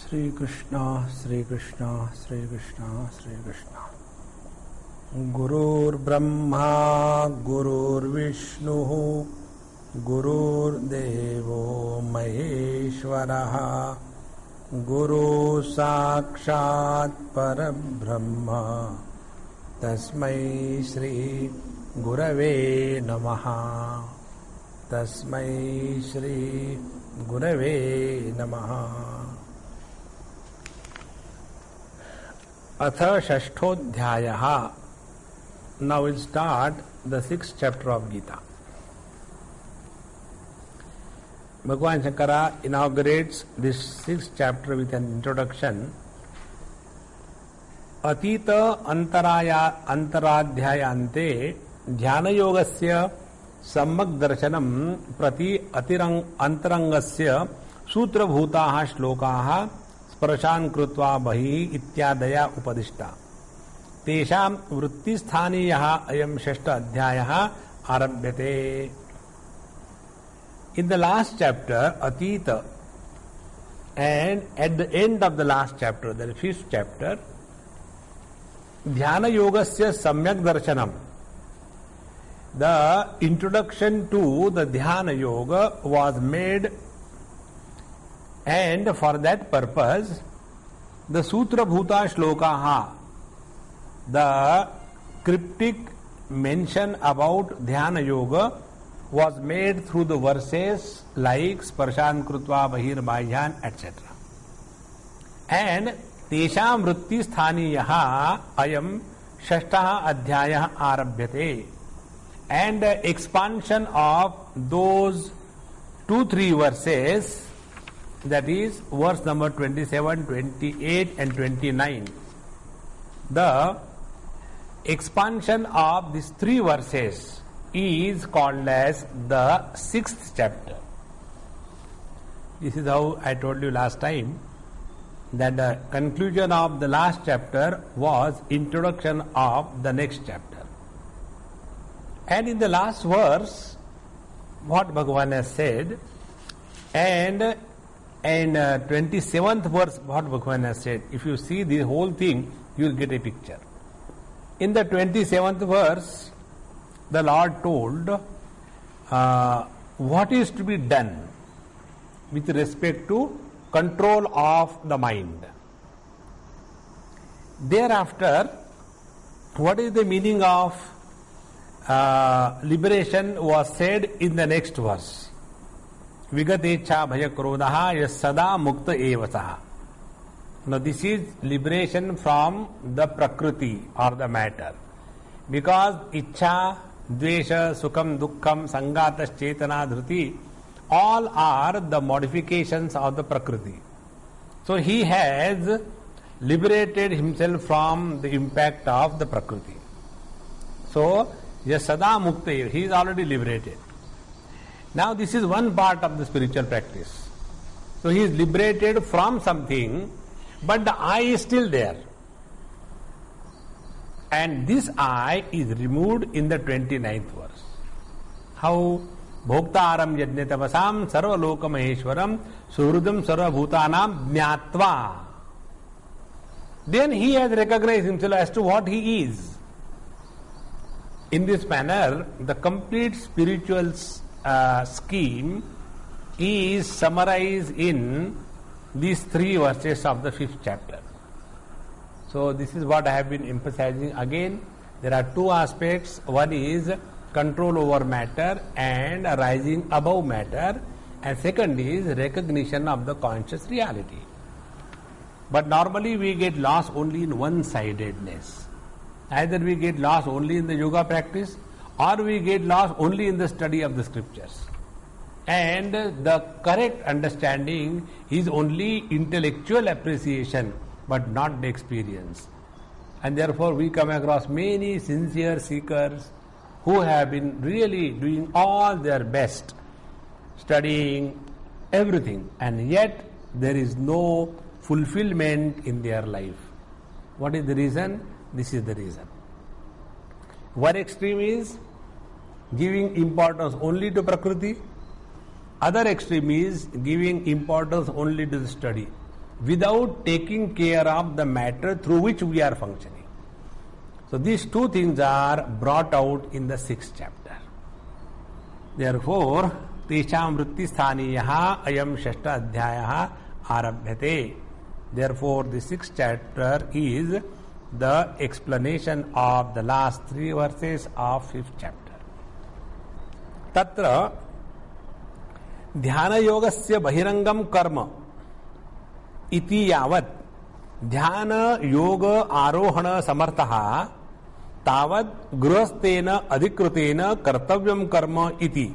Sri Krishna, Sri Krishna, Sri Krishna, Sri Krishna. Gurur Brahma, Gurur Vishnu, Gurur Devo Maheshwaraha, Guru Sakshat Parabrahma, Tasmai Shri Gurave Namaha, Tasmai Shri Gurave Namaha. अथ षष्ठोध्यायः. Now we'll start the 6th chapter of Gita. Bhagavan Shankara inaugurates this 6th chapter with an introduction. Atita antaradhyayante dhyanayogस्य सम्यक् दर्शनं प्रति अंतरंगस्य सूत्रभूताः श्लोकाः स्पर्शान् कृत्वा बहिः इत्यादया उपदिष्टा. तेषां वृत्तिस्थानीयः अयं षष्ठ अध्यायः आरभ्यते. In the last chapter, Atita, and at the end of the last chapter, the 5th chapter, Dhyana Yogasya Samyak Darshanam, the introduction to the Dhyana Yoga was made, and for that purpose, the Sutra Bhuta Shlokaha, the cryptic mention about Dhyana Yoga, was made through the verses like Sparshan Krutva Bahir Bhajyan, etc. And Tesham Vritti Sthaniyaha Ayam Shashtaha Adhyayah Arabhyate. And the expansion of those 2-3 verses, that is verse number 27, 28 and 29. The expansion of these 3 verses is called as the 6th chapter. This is how I told you last time that the conclusion of the last chapter was introduction of the next chapter. And in the last verse, what Bhagavan has said, and 27th verse, what Bhagavan has said, if you see the whole thing, you will get a picture. In the 27th verse, the Lord told what is to be done with respect to control of the mind. Thereafter, what is the meaning of liberation was said in the next verse. Vigatecha bhaya krodaha yas sada mukta evasaha. Now this is liberation from the prakriti or the matter. Because ichha, dvesha, sukham, dukkham, sangatas, chetana, dhruti, all are the modifications of the prakriti. So he has liberated himself from the impact of the prakriti. So yas sada mukta, he is already liberated. Now this is one part of the spiritual practice. So he is liberated from something, but the I is still there. And this I is removed in the 29th verse. How? Bhoktaram yajne tapasam sarva loka maheshwaram suhrudam sarva bhutanam jnatva. Then he has recognized himself as to what he is. In this manner, the complete spiritual scheme is summarized in these 3 verses of the 5th chapter. So this is what I have been emphasizing again. There are 2 aspects. One is control over matter and rising above matter, and second is recognition of the conscious reality. But normally we get lost only in one-sidedness. Either we get lost only in the yoga practice, or we get lost only in the study of the scriptures. And the correct understanding is only intellectual appreciation, but not the experience. And therefore we come across many sincere seekers who have been really doing all their best, studying everything, and yet there is no fulfillment in their life. What is the reason? This is the reason. One extreme is giving importance only to Prakriti. Other extreme is giving importance only to the study. without taking care of the matter through which we are functioning. So these two things are brought out in the 6th chapter. Therefore, Tesham Vritti Sthaniyaha Ayam Shashta Adhyayaha Arabhyate. Therefore, the 6th chapter is the explanation of the last 3 verses of 5th chapter. Tatra Dhyana Yogasya Bahirangam Karma Iti Yavat Dhyana Yoga Arohana Samartaha Tavat Grihastena Adhikrutena Kartavyam Karma Iti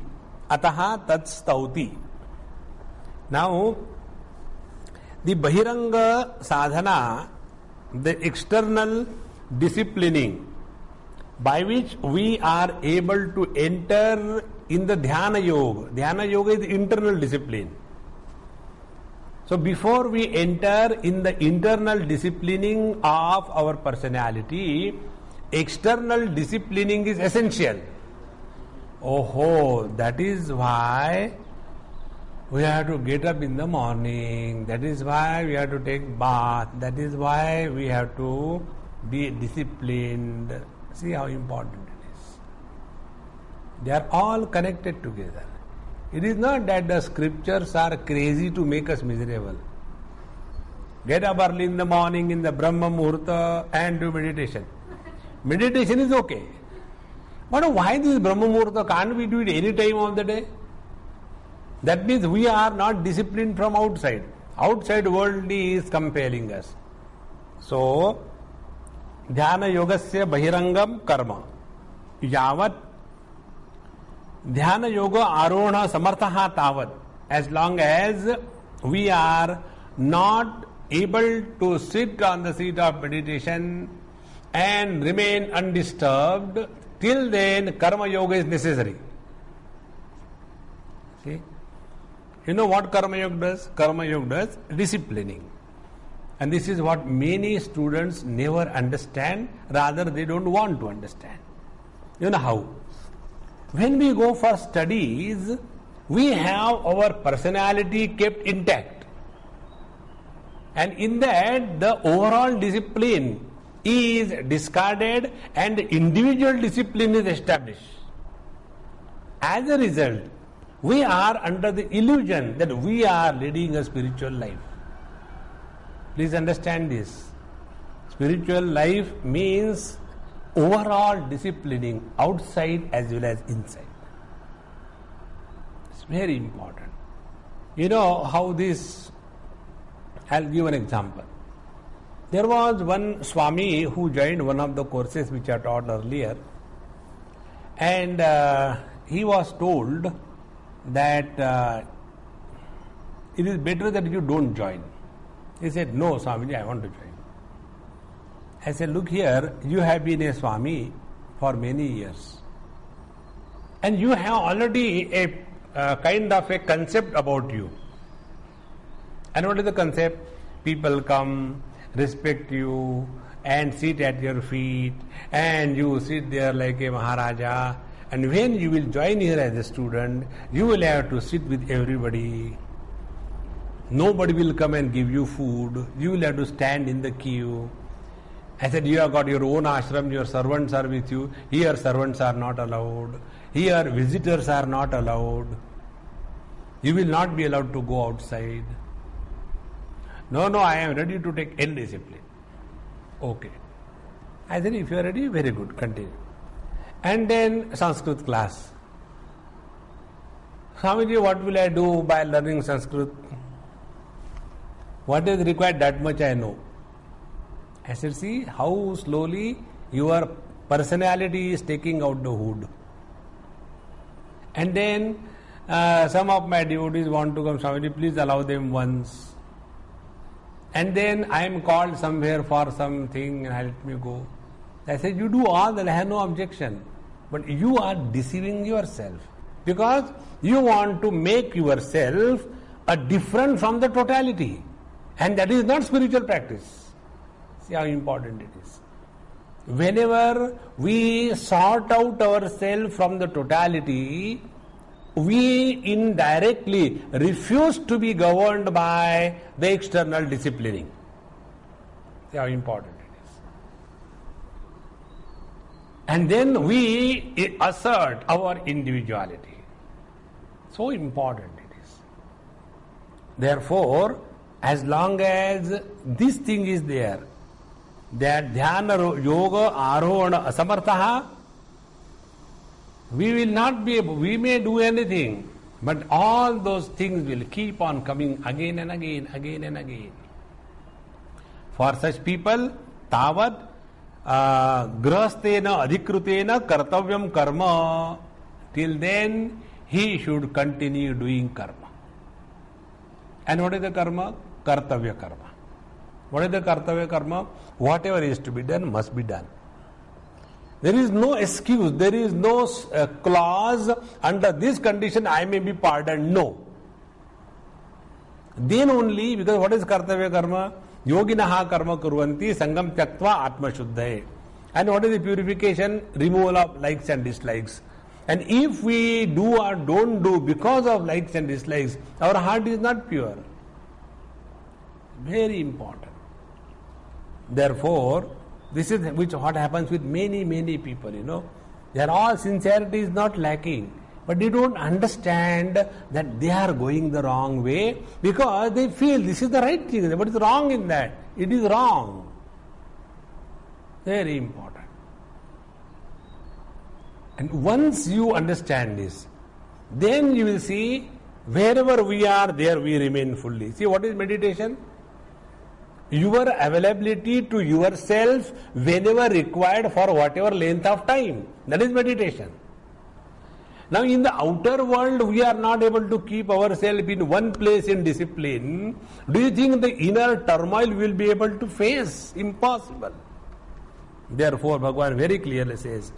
Ataha Tat Stauti. Now, the Bahiranga Sadhana, the external disciplining by which we are able to enter in the Dhyana Yoga. Dhyana Yoga is internal discipline. So before we enter in the internal disciplining of our personality, external disciplining is essential. Oh, that is why we have to get up in the morning. That is why we have to take bath. That is why we have to be disciplined. See how important it is. They are all connected together. It is not that the scriptures are crazy to make us miserable. Get up early in the morning in the Brahma Muhurta and do meditation. Meditation is okay. But why this Brahma Muhurta? Can't we do it any time of the day? That means we are not disciplined from outside. Outside world is compelling us. So, Dhyana Yogasya Bahirangam Karma. Yavat Dhyana Yoga Arohana Samarthaha Tavat. As long as we are not able to sit on the seat of meditation and remain undisturbed, till then Karma Yoga is necessary. See? You know what Karma Yoga does? Karma Yoga does disciplining. And this is what many students never understand, rather they don't want to understand. You know how? When we go for studies, we have our personality kept intact. And in that, the overall discipline is discarded and individual discipline is established. As a result, we are under the illusion that we are leading a spiritual life. Please understand this. Spiritual life means overall disciplining outside as well as inside. It's very important. You know how this, I'll give an example. There was one Swami who joined one of the courses which I taught earlier, and he was told that it is better that you don't join. He said, no, Swamiji, I want to join. I said, look here, you have been a Swami for many years. And you have already a kind of a concept about you. And what is the concept? People come, respect you, and sit at your feet, and you sit there like a Maharaja. And when you will join here as a student, you will have to sit with everybody. Nobody will come and give you food. You will have to stand in the queue. I said, you have got your own ashram, your servants are with you. Here servants are not allowed. Here visitors are not allowed. You will not be allowed to go outside. No, I am ready to take any discipline. Okay. I said, if you are ready, very good, continue. And then Sanskrit class. Swamiji, what will I do by learning Sanskrit? What is required, that much I know. I said, see how slowly your personality is taking out the hood. And then some of my devotees want to come, Swamiji, please allow them once. And then I am called somewhere for something and let me go. I said, you do all that, I have no objection. But you are deceiving yourself. Because you want to make yourself a different from the totality. And that is not spiritual practice. See how important it is. Whenever we sort out ourselves from the totality, we indirectly refuse to be governed by the external disciplining. See how important it is. And then we assert our individuality. So important it is. Therefore, as long as this thing is there, that dhyana yoga arohana asamartha, we will not be able, we may do anything, but all those things will keep on coming again and again, again and again. For such people, tavat grahastena adhikrutena kartavyam karma, till then he should continue doing karma. And what is the karma? Kartavya karma. What is the kartavya karma? Whatever is to be done must be done. There is no excuse, there is no clause, under this condition I may be pardoned. No. Then only, because what is kartavya karma? Yoginaha karma kurvanti sangam tyaktva atma shuddhaye. And what is the purification? Removal of likes and dislikes. And if we do or don't do because of likes and dislikes, our heart is not pure. Very important. Therefore, this is what happens with many people, Their all sincerity is not lacking. But they don't understand that they are going the wrong way because they feel this is the right thing. What is wrong in that? It is wrong. Very important. And once you understand this, then you will see wherever we are, there we remain fully. See, what is meditation? Your availability to yourself whenever required for whatever length of time. That is meditation. Now in the outer world we are not able to keep ourselves in one place in discipline. Do you think the inner turmoil will be able to face? Impossible. Therefore Bhagavan very clearly says,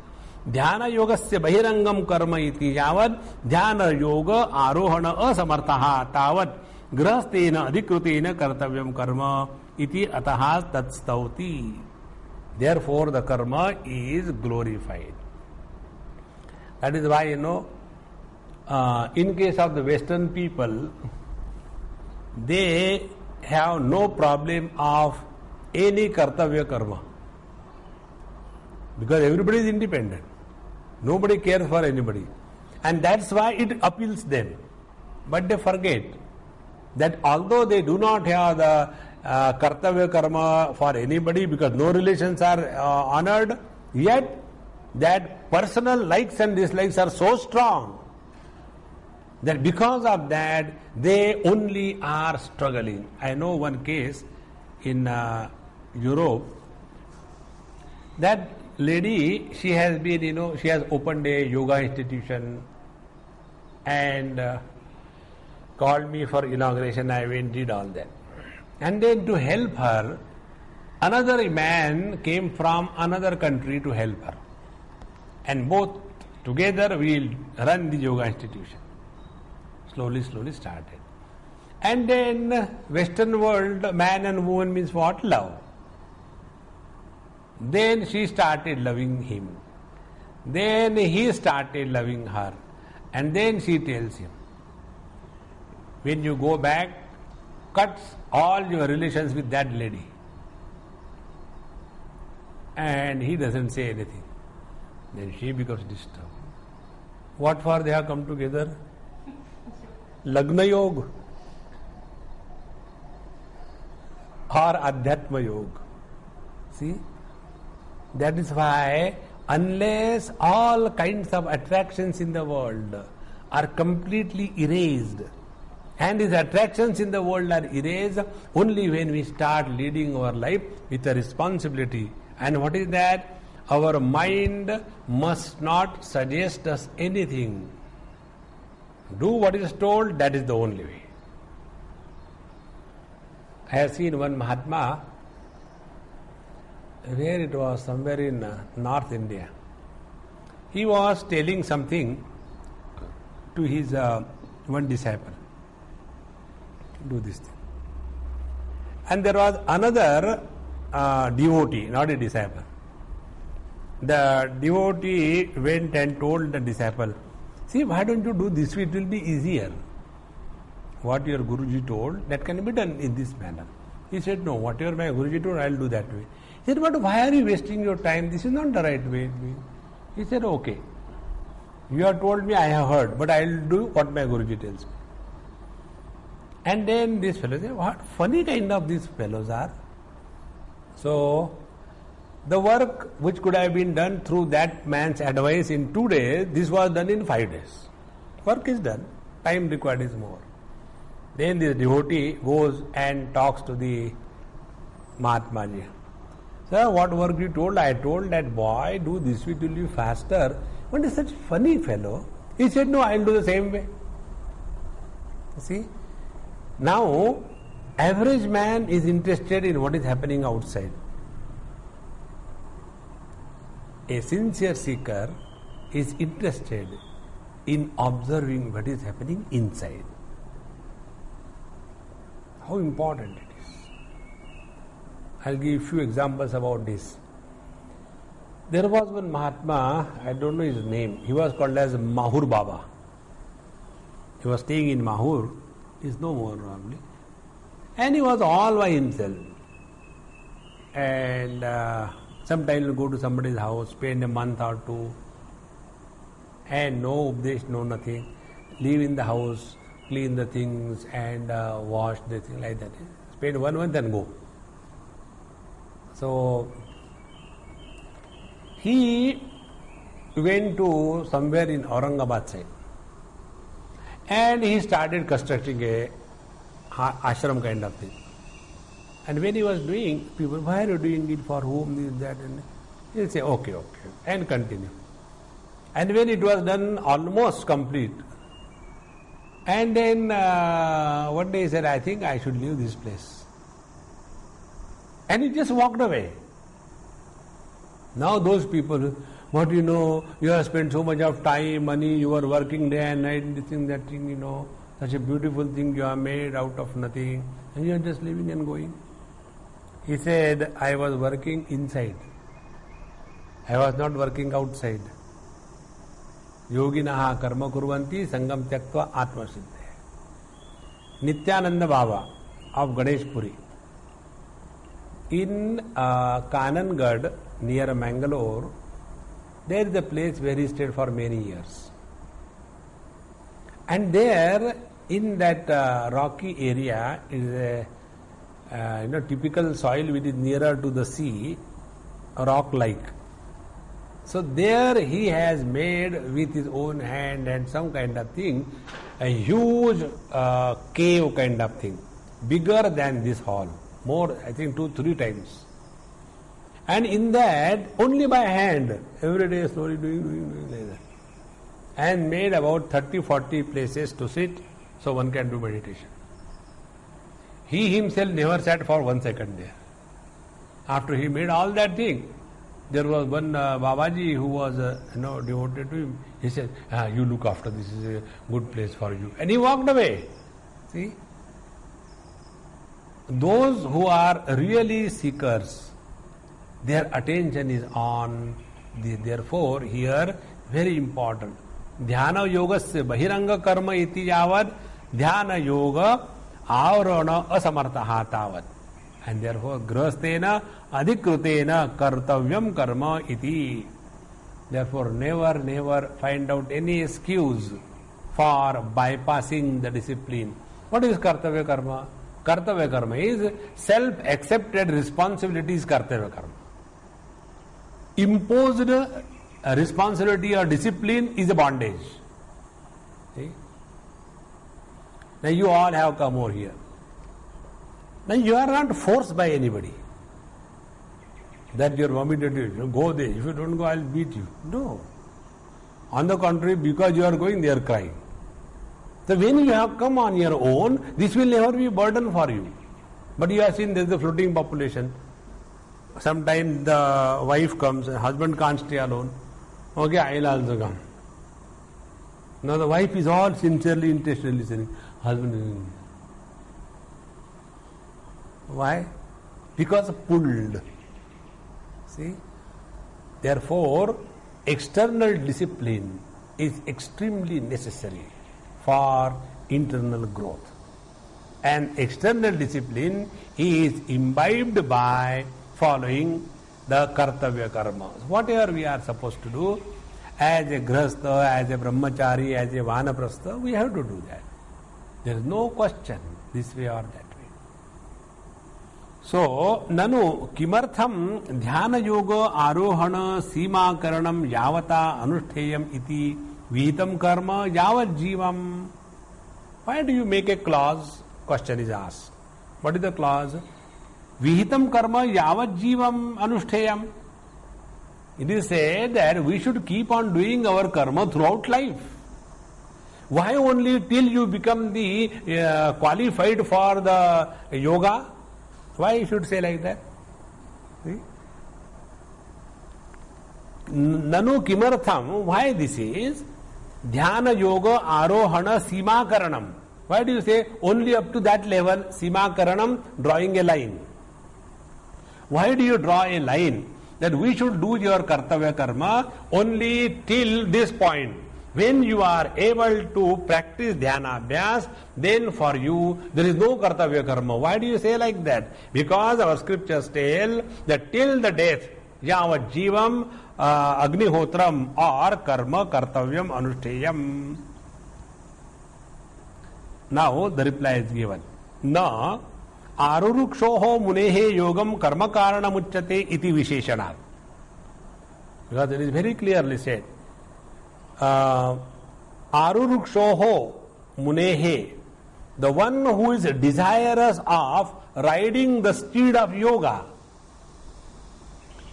Dhyana yogasya bahirangam karma iti yavat dhyana yoga arohana asamartaha tavat grahastena adhikrutena kartavyam karma iti ataha tatstauti. Therefore the karma is glorified. That is why, in case of the Western people, they have no problem of any kartavya karma. Because everybody is independent. Nobody cares for anybody. And that's why it appeals them. But they forget that although they do not have the kartavya karma for anybody because no relations are honored, yet that personal likes and dislikes are so strong that because of that they only are struggling. I know one case in Europe. That lady, she has been, she has opened a yoga institution and called me for inauguration. I went, did all that. And then to help her, another man came from another country to help her. And both together we will run the yoga institution. Slowly started. And then Western world, man and woman means what? Love. Then she started loving him. Then he started loving her. And then she tells him, when you go back, cut all your relations with that lady. And he doesn't say anything. Then she becomes disturbed. What for they have come together? Lagna Yoga or Adhyatma Yoga. See? That is why unless all kinds of attractions in the world are completely erased, and these attractions in the world are erased only when we start leading our life with a responsibility. And what is that? Our mind must not suggest us anything. Do what is told, that is the only way. I have seen one Mahatma, where it was, somewhere in North India. He was telling something to his one disciple. Do this thing. And there was another devotee, not a disciple. The devotee went and told the disciple, See, why don't you do this way? It will be easier. What your Guruji told, that can be done in this manner. He said, no, whatever my Guruji told, I will do that way. He said, but why are you wasting your time? This is not the right way. He said, okay. You have told me, I have heard, but I will do what my Guruji tells me. And then this fellow said, what funny kind of these fellows are. So, the work which could have been done through that man's advice in 2 days, this was done in 5 days. Work is done, time required is more. Then this devotee goes and talks to the Mahatma Ji. Sir, what work you told? I told that boy, do this way, it will be faster. But he is such a funny fellow. He said, no, I will do the same way. See? Now, average man is interested in what is happening outside. A sincere seeker is interested in observing what is happening inside. How important it is. I'll give a few examples about this. There was one Mahatma, I don't know his name, he was called as Mahur Baba. He was staying in Mahur, he is no more probably. And he was all by himself. And sometimes he'll go to somebody's house, spend a month or two, and no updesh, no nothing. Live in the house, clean the things and wash the thing like that. Spend 1 month and go. So, he went to somewhere in Aurangabad side and he started constructing a ashram kind of thing. And when he was doing, people, why are you doing it, for whom, this, that, and he'll say, okay, and continue. And when it was done almost complete, and then one day he said, I think I should leave this place. And he just walked away. Now those people, what you know, you have spent so much of time, money, you are working day and night, this thing, that thing, you know, such a beautiful thing you have made out of nothing, and you are just leaving and going. He said, I was working inside. I was not working outside. Yoginaha karma kurvanti sangam tyaktva atma siddhe. Nityananda Baba of Ganeshpuri. In Kanangad near Mangalore, there is a place where he stayed for many years. And there, in that rocky area, is a typical soil which is nearer to the sea, rock-like. So there he has made with his own hand and some kind of thing, a huge cave kind of thing, bigger than this hall, more, I think 2-3 times. And in that, only by hand, every day slowly doing like that. And made about 30-40 places to sit, so one can do meditation. He himself never sat for 1 second there. After he made all that thing, there was one Babaji who was devoted to him. He said, you look after, this is a good place for you. And he walked away. See? Those who are really seekers, their attention is on. Therefore, here, very important. Dhyana yogasya bahiranga karma iti yavad dhyana yoga avarana asamartaha tavad. And therefore, grahastena adhikrutena kartavyam karma iti. Therefore, never find out any excuse for bypassing the discipline. What is kartavya karma? Kartavya karma is self-accepted responsibilities kartavya karma. Imposed responsibility or discipline is a bondage. See? Now you all have come over here. Now you are not forced by anybody that your mommy did it. Go there. If you don't go, I will beat you. No. On the contrary, because you are going, they are crying. So when you have come on your own, this will never be a burden for you. But you have seen there is a floating population. Sometimes the wife comes, and husband can't stay alone. Okay, I will also come. Now the wife is all sincerely interested in listening. Husband is... Why? Because pulled. See? Therefore, external discipline is extremely necessary for internal growth. And external discipline is imbibed by following the kartavya karmas. Whatever we are supposed to do, as a grihastha, as a brahmachari, as a vanaprastha, we have to do that. There is no question this way or that way. So, nanu kimartham dhyana yoga arohana sima karanam yavata anushteyam iti vihitam karma yavat jivam. Why do you make a clause? Question is asked. What is the clause? Vihitam karma yavat jivam anushteyam. It is said that we should keep on doing our karma throughout life. Why only till you become the qualified for the yoga? Why you should say like that? See? Nanu kimartham, why this is? Dhyana yoga arohana sima karanam. Why do you say only up to that level? Sima karanam, drawing a line. Why do you draw a line? That we should do your kartavya karma only till this point. When you are able to practice dhyana abhyas, then for you there is no kartavya karma. Why do you say like that? Because our scriptures tell that till the death, yavat jivam agnihotram or karma kartavyam anushteyam. Now the reply is given. Na arurukshoho munehe yogam karma karana muchyate iti visheshanat. Because it is very clearly said. Arurukshoho munehe, the one who is desirous of riding the steed of yoga.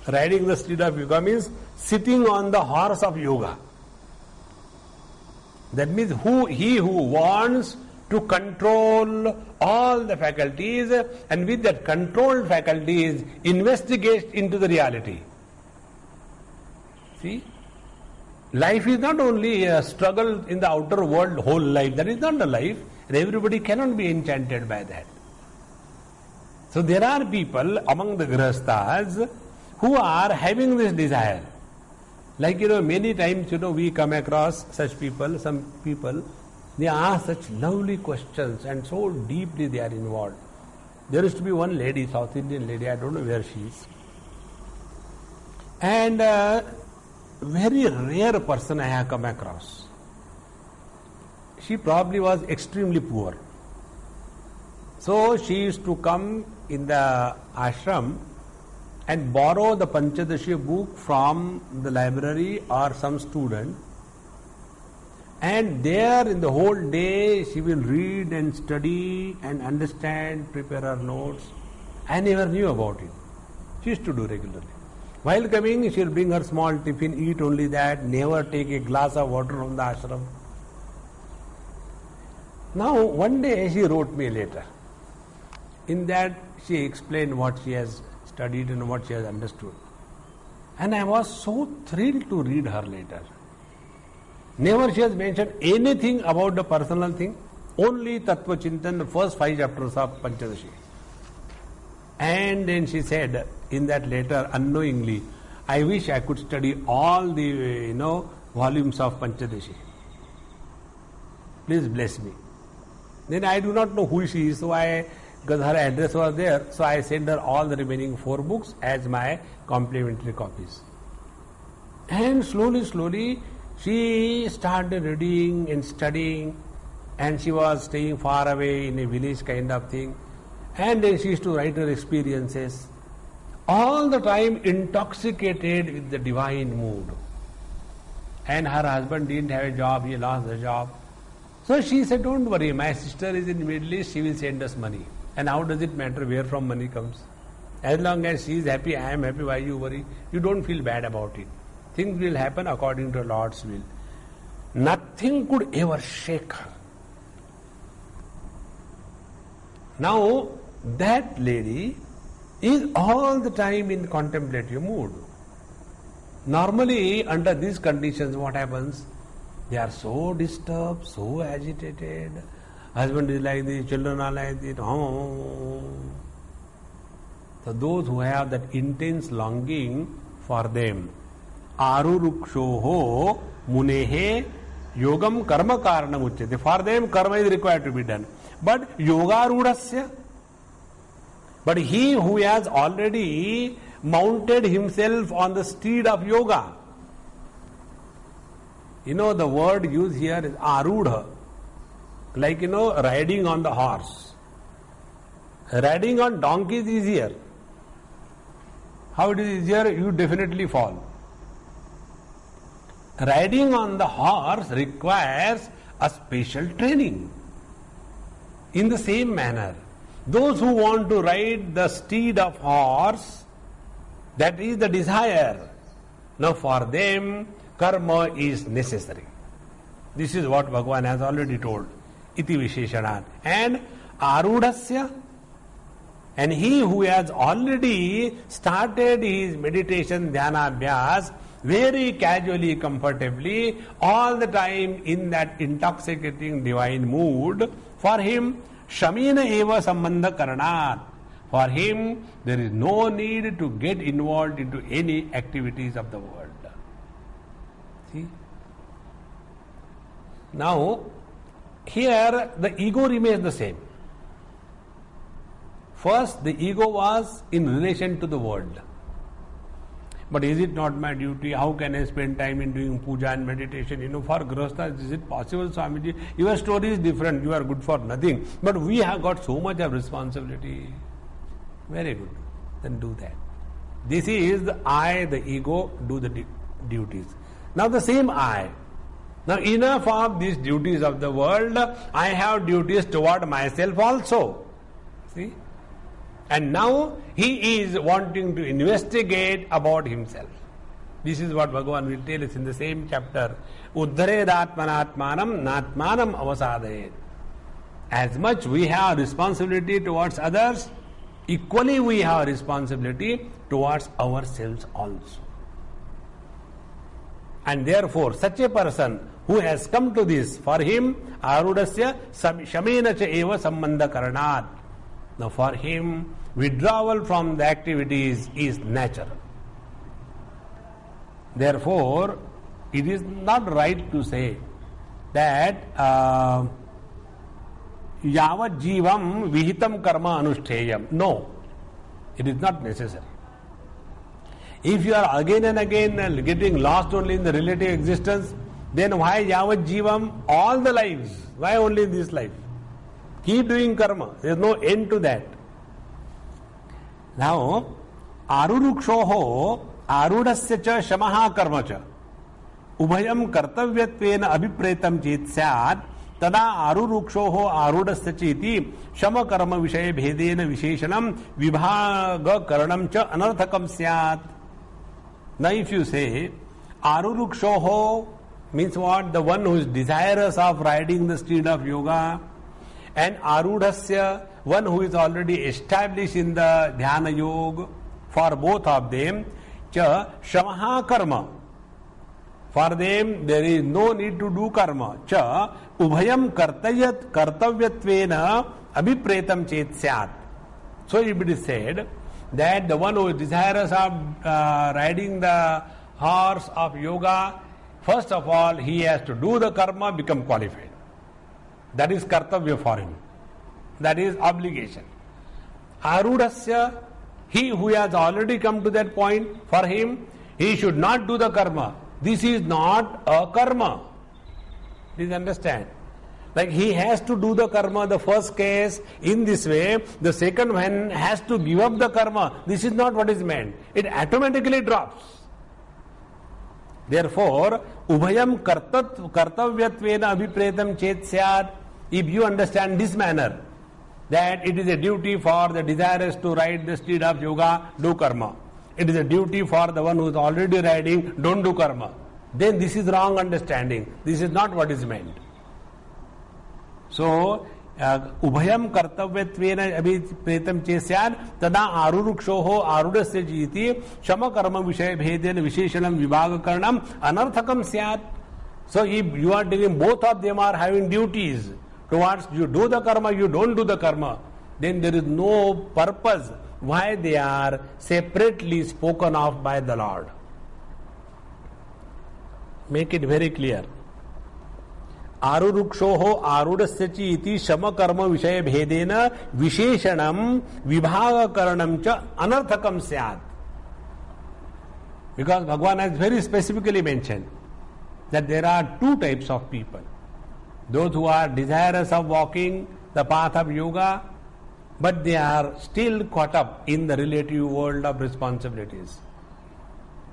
Riding the steed of yoga means sitting on the horse of yoga. That means he who wants to control all the faculties, and with that controlled faculties investigate into the reality. See? Life is not only a struggle in the outer world whole life. That is not the life, and everybody cannot be enchanted by that. So there are people among the grihasthas who are having this desire. Like, many times, we come across such people, some people, they ask such lovely questions and so deeply they are involved. There used to be one lady, South Indian lady, I don't know where she is. And very rare person I have come across. She probably was extremely poor. So she used to come in the ashram and borrow the Panchadashi book from the library or some student. And there in the whole day she will read and study and understand, prepare her notes. I never knew about it. She used to do regularly. While coming, she will bring her small tiffin, eat only that, never take a glass of water from the ashram. Now, one day she wrote me a letter. In that, she explained what she has studied and what she has understood. And I was so thrilled to read her letter. Never she has mentioned anything about the personal thing, only Tattva Chintan, the first 5 chapters of Panchadashi. And then she said in that letter, unknowingly, I wish I could study all the volumes of Panchadashi. Please bless me. Then I do not know who she is, because her address was there, so I sent her all the remaining 4 books as my complimentary copies. And slowly, she started reading and studying, and she was staying far away in a village kind of thing. And then she used to write her experiences, all the time intoxicated with the divine mood. And her husband didn't have a job, he lost the job. So she said, don't worry, my sister is in the Middle East, she will send us money. And how does it matter where from money comes? As long as she is happy, I am happy, why you worry? You don't feel bad about it. Things will happen according to Lord's will. Nothing could ever shake her. Now, that lady is all the time in contemplative mood. Normally, under these conditions, what happens? They are so disturbed, so agitated. Husband is like this, children are like this. So those who have that intense longing for them, arurukshoho Munehe yogam karma karanam uchyate. For them, karma is required to be done. But yoga rudasya. But he who has already mounted himself on the steed of yoga. The word used here is arudha. Like, riding on the horse. Riding on donkey is easier. How it is easier? You definitely fall. Riding on the horse requires a special training. In the same manner, those who want to ride the steed of horse, that is the desire. Now for them, karma is necessary. This is what Bhagavan has already told. Iti Visheshanat. And Arudasya, and he who has already started his meditation, dhyana, abhyas, very casually, comfortably, all the time in that intoxicating divine mood, for him, Shamina eva sambandha karanat. For him, there is no need to get involved into any activities of the world. See? Now, here the ego remains the same. First, the ego was in relation to the world. But is it not my duty? How can I spend time in doing puja and meditation? For Grihasthas, is it possible, Swamiji? Your story is different. You are good for nothing. But we have got so much of responsibility. Very good. Then do that. This is the I, the ego, do the duties. Now the same I. Now enough of these duties of the world. I have duties toward myself also. See? And now he is wanting to investigate about himself. This is what Bhagavan will tell us in the same chapter. Uddhared atmanatmanam natmanam avasadayet. As much we have responsibility towards others, equally we have responsibility towards ourselves also. And therefore, such a person who has come to this, for him, arudasya shamena cha eva sambandha karanat. Now for him, withdrawal from the activities is natural. Therefore, it is not right to say that yavat jivam vihitam karma anushteyam. No, it is not necessary. If you are again and again getting lost only in the relative existence, then why yavat jivam all the lives? Why only this life? Keep doing karma. There is no end to that. Now, arurukshoho arudasya cha shamaha karma cha ubhayam kartavyattvena abhipretam chet syat tada arurukshoho arudasya cheti shama karma vishaye bhedena visheshanam vibhaga karanam cha anarthakam syat. Now if you say arurukshoho means what? The one who is desirous of riding the steed of yoga, and arudasya, one who is already established in the dhyana yoga. For both of them, cha shamaha karma. For them, there is no need to do karma. Cha ubhayam kartavyatvena abhipretam chet syat. So it is said that the one who is desirous of riding the horse of yoga, first of all, he has to do the karma, become qualified. That is kartavya for him. That is obligation. Arudasya, he who has already come to that point, for him, he should not do the karma. This is not a karma. Please understand. Like he has to do the karma, the first case, in this way, the second one has to give up the karma. This is not what is meant. It automatically drops. Therefore, ubhayam kartavyatvena abhipretam chet syat. If you understand this manner, that it is a duty for the desirous to ride the steed of yoga, do karma. It is a duty for the one who is already riding, don't do karma. Then this is wrong understanding. This is not what is meant. So, ubhayam kartavyattvena abhipretam chesyad tada arurukshoho arudasya jiti shama karma vishaya bhedena visheshanam vibhaga karanam anarthakam syat. So, if you are telling both of them are having duties towards you do the karma, you don't do the karma, then there is no purpose why they are separately spoken of by the Lord. make it very clear. आरुरुक्षोः आरूढस्य च इति शमकर्म विषय भेदेन विशेषणं विभागकरणं च अनर्थकं स्यात्. Because Bhagavan has very specifically mentioned that there are two types of people. Those who are desirous of walking the path of yoga, but they are still caught up in the relative world of responsibilities.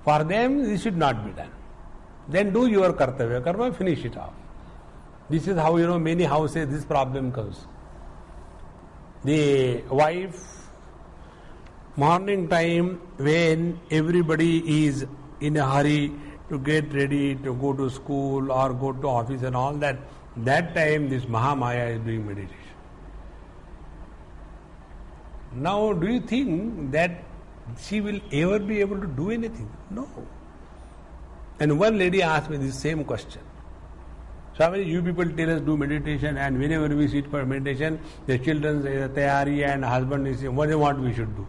For them, this should not be done. Then do your kartavya karma, finish it off. This is how, many houses this problem comes. The wife, morning time, when everybody is in a hurry to get ready to go to school or go to office and all that, that time this Mahamaya is doing meditation. Now, do you think that she will ever be able to do anything? No. And one lady asked me this same question. Swami, you people tell us do meditation, and whenever we sit for meditation, the children say tayari and husband is saying, what we should do?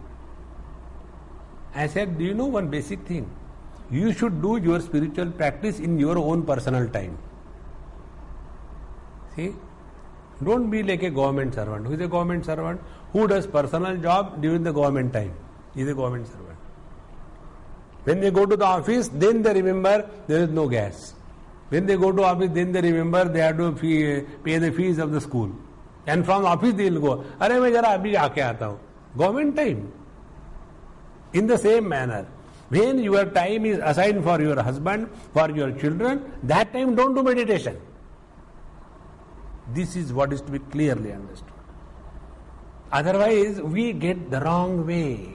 I said, do you know one basic thing? You should do your spiritual practice in your own personal time. See? Don't be like a government servant. Who is a government servant? Who does personal job during the government time? He is a government servant. When they go to the office, then they remember there is no gas. When they go to office, then they remember they have to pay the fees of the school. And from office they will go, "Arey, मैं जरा अभी आके आता हूँ." Government time. In the same manner, when your time is assigned for your husband, for your children, that time don't do meditation. This is what is to be clearly understood. Otherwise, we get the wrong way.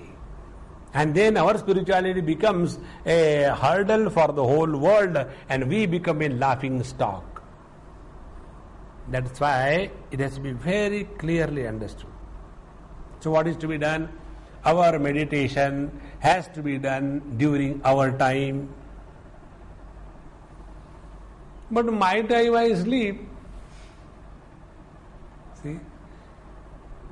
And then our spirituality becomes a hurdle for the whole world and we become a laughing stock. That's why it has to be very clearly understood. So what is to be done? Our meditation has to be done during our time. But my time I sleep. See?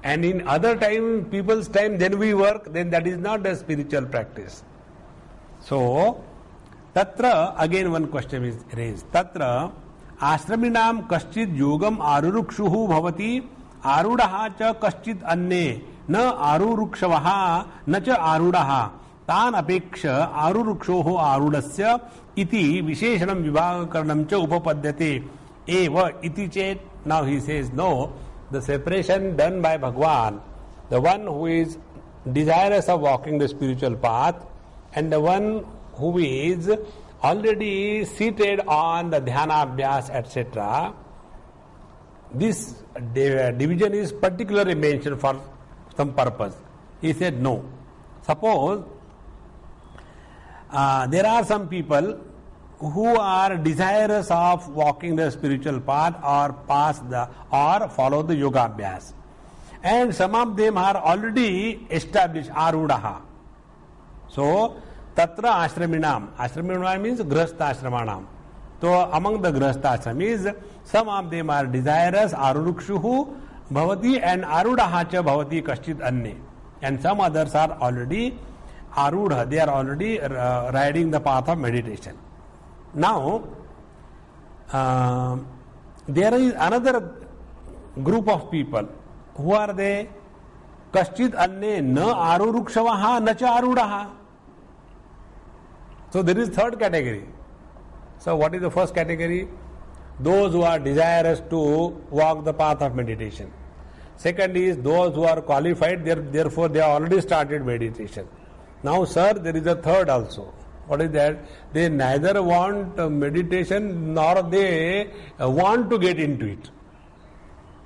And in other time, people's time, then we work, then that is not a spiritual practice. So, tatra, again one question is raised. Tatra, ashraminam kaschid yogam arurukshuhu bhavati arudaha cha kaschid anne na arurukshavah na cha arudaha tan apeksha arurukshoho arudasya iti visheshanam vibhagakaranam cha upapadyate eva iti chet. Now he says, no. The separation done by Bhagavan, the one who is desirous of walking the spiritual path and the one who is already seated on the dhyana abhyas, etc., this division is particularly mentioned for some purpose. He said no. Suppose there are some people who are desirous of walking the spiritual path or follow the yoga abhyas, and some of them are already established arudaha. So tatra ashraminam means grahastha ashramanam. So among the grahastha ashramis, some of them are desirous arurukshuhu bhavati and arudaha cha bhavati kaschid anne, and some others are already arudha, they are already riding the path of meditation. Now, there is another group of people. Who are they? Kaschid anne na arurukshavah na cha arudaha. So there is third category. So what is the first category? Those who are desirous to walk the path of meditation. Second is those who are qualified, therefore they have already started meditation. Now, sir, there is a third also. What is that? They neither want meditation nor they want to get into it.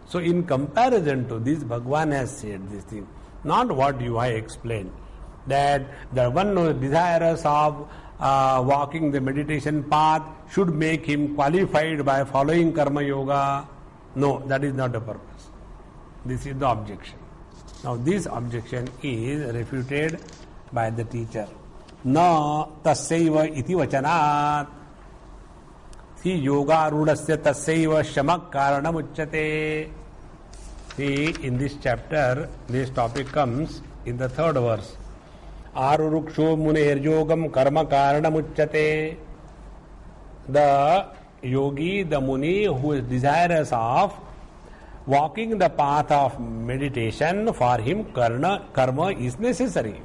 So in comparison to this, Bhagavan has said this thing. Not what I explained. That the one who is desirous of walking the meditation path should make him qualified by following karma yoga. No, that is not the purpose. This is the objection. Now this objection is refuted by the teacher. Na tasyaiva iti vachanat. See, yoga rudasya tasyaiva shamak karanam uchyate. See, in this chapter, this topic comes in the third verse. Aruruksho muneir yogam karma karanam uchyate. the yogi, the muni who is desirous of walking the path of meditation, for him karma is necessary.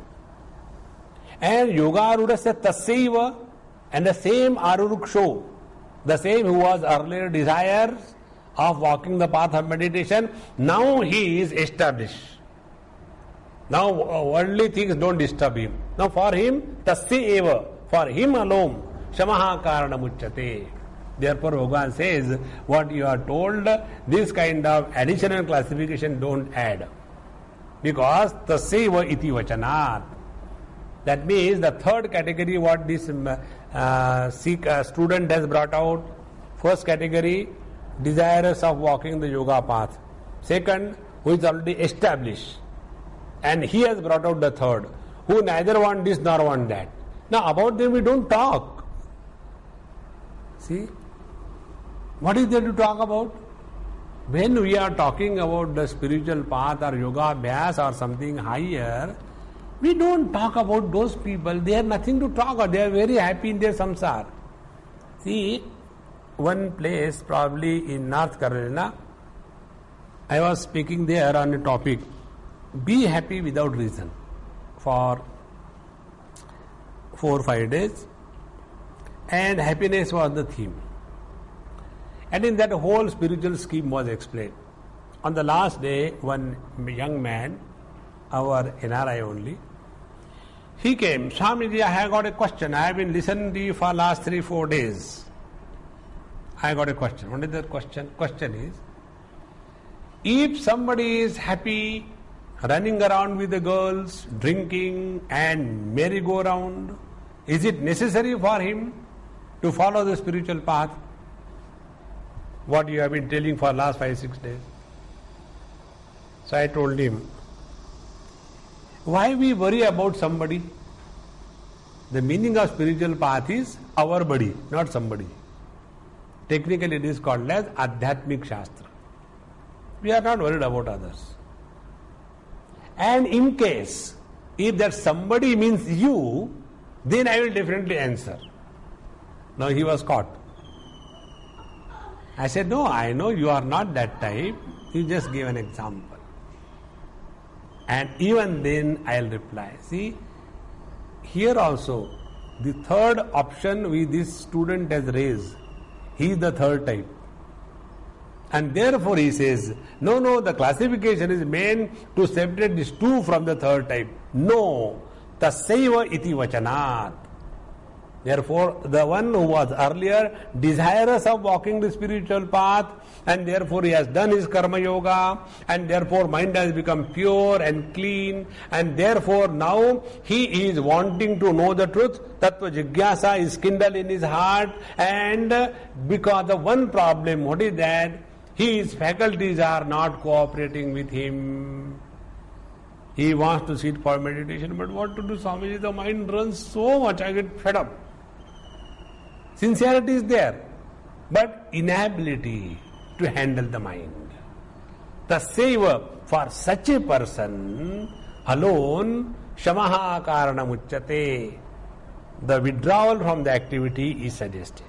And yoga arudasya tasyaiva, and the same aruruksho, the same who was earlier desirous of walking the path of meditation, now he is established. Now worldly things don't disturb him. Now for him, tasyaiva, for him alone, shamaha karanamuchyate. Therefore Bhagavan says, what you are told, this kind of additional classification don't add. Because tasyaiva iti vachanat. That means the third category what this student has brought out. First category, desirous of walking the yoga path. Second, who is already established. And he has brought out the third, who neither want this nor want that. Now about them we don't talk. See? What is there to talk about? When we are talking about the spiritual path or yoga abhyas or something higher, we don't talk about those people. They have nothing to talk about. They are very happy in their samsara. See, one place probably in North Carolina, I was speaking there on a topic, be happy without reason, for 4 or 5 days, and happiness was the theme. And in that whole spiritual scheme was explained. On the last day, one young man, our NRI only, he came, Swamiji, I have got a question. I have been listening to you for last 3-4 days. I got a question. What is the question? Question is, if somebody is happy, running around with the girls, drinking and merry-go-round, is it necessary for him to follow the spiritual path? What you have been telling for last 5-6 days. So I told him, why we worry about somebody? The meaning of spiritual path is our body, not somebody. Technically it is called as Adhyatmik Shastra. We are not worried about others. And in case, if that somebody means you, then I will definitely answer. Now he was caught. I said, no, I know you are not that type. You just gave an example. And even then I'll reply. See, here also, the third option this student has raised, he is the third type. And therefore he says, no, the classification is meant to separate these two from the third type. No, tasyaiva iti vachanat. Therefore, the one who was earlier desirous of walking the spiritual path, and therefore he has done his karma yoga, and therefore mind has become pure and clean, and therefore now he is wanting to know the truth. Tattva jigyasa is kindled in his heart, and because of one problem, what is that? His faculties are not cooperating with him. He wants to sit for meditation, but what to do, Swamiji? The mind runs so much, I get fed up. Sincerity is there, but inability to handle the mind. Tasyaiva, for such a person alone, shamaha karanamuchyate. The withdrawal from the activity is suggested.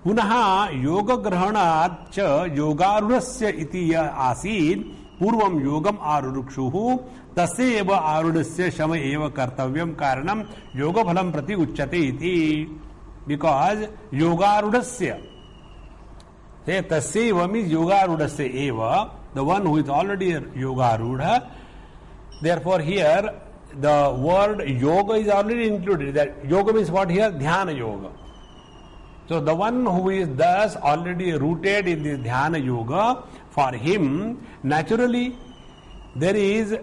Punaha yoga grahanat cha yogarudasya iti asid purvam yogam arurukshuhu tasyaiva arudasya shama eva kartavyam karanam yoga phalam prati uchyate iti. Because yogarudasya, say tasyaiva means yogarudasya eva, the one who is already yogarudha. Therefore here the word yoga is already included. That yoga means what here? Dhyana yoga. So the one who is thus already rooted in this dhyana yoga, for him naturally there is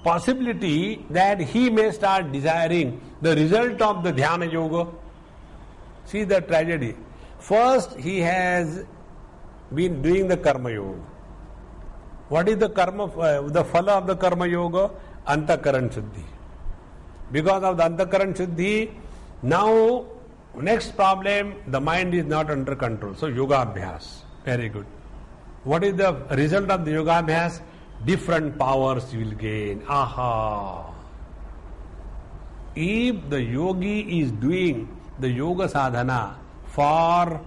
possibility that he may start desiring the result of the dhyana yoga. See the tragedy. First he has been doing the karma yoga. What is the karma, the phala of the karma yoga? Antakaran shuddhi. Because of the antakaran shuddhi, now next problem, the mind is not under control. So yoga abhyas. Very good. What is the result of the yoga abhyas? Different powers you will gain. Aha! if the yogi is doing the yoga sadhana for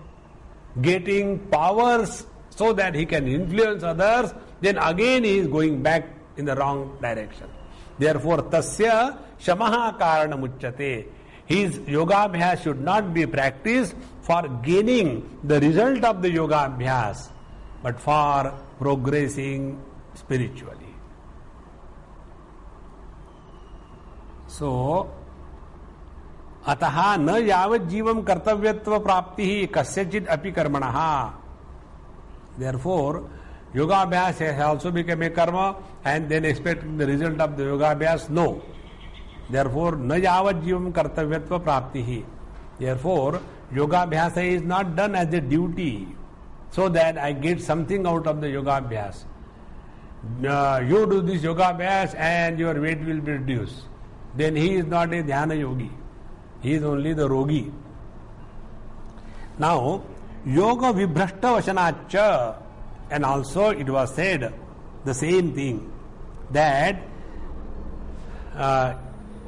getting powers so that he can influence others, then again he is going back in the wrong direction. Therefore, tasya shamaha karanamuchyate. His yoga should not be practiced for gaining the result of the yoga but for progressing spiritually. So, अतः न यावत् जीवम कर्तव्यत्व प्राप्ति ही कस्यचित् अपि कर्मणः. Therefore, yoga has also become a karma and then expect the result of the yoga no. Therefore, na yavat jivam kartavyatva praptihi. Therefore, yoga is not done as a duty so that I get something out of the yoga you do this yoga and your weight will be reduced. Then he is not a dhyana yogi. He is only the rogi. Now, yoga vibhrashta vashanacha, and also it was said the same thing, that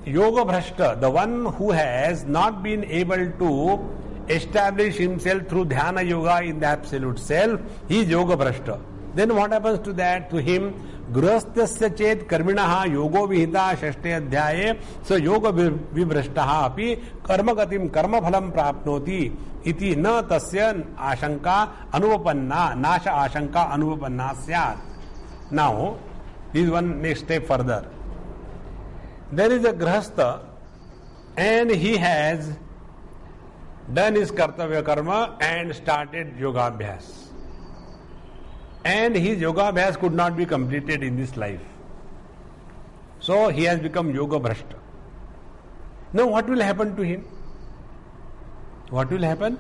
yoga bhrashta, the one who has not been able to establish himself through dhyana yoga in the absolute self, he is yoga bhrashta. Then what happens to that? To him, grahasthasya chet karminaha yogo vihita shashte adhyaye so yoga vibhrashtaha api karmagatim karmaphalam prapnoti iti na tasya ashanka anuvapanna nasha ashanka anuvapanna syat. Now, this is one next step further. There is a grahastha and he has done his kartavya karma and started yoga abhyas. And his yoga abhyas could not be completed in this life. So he has become yoga bhrashta. Now what will happen to him? What will happen?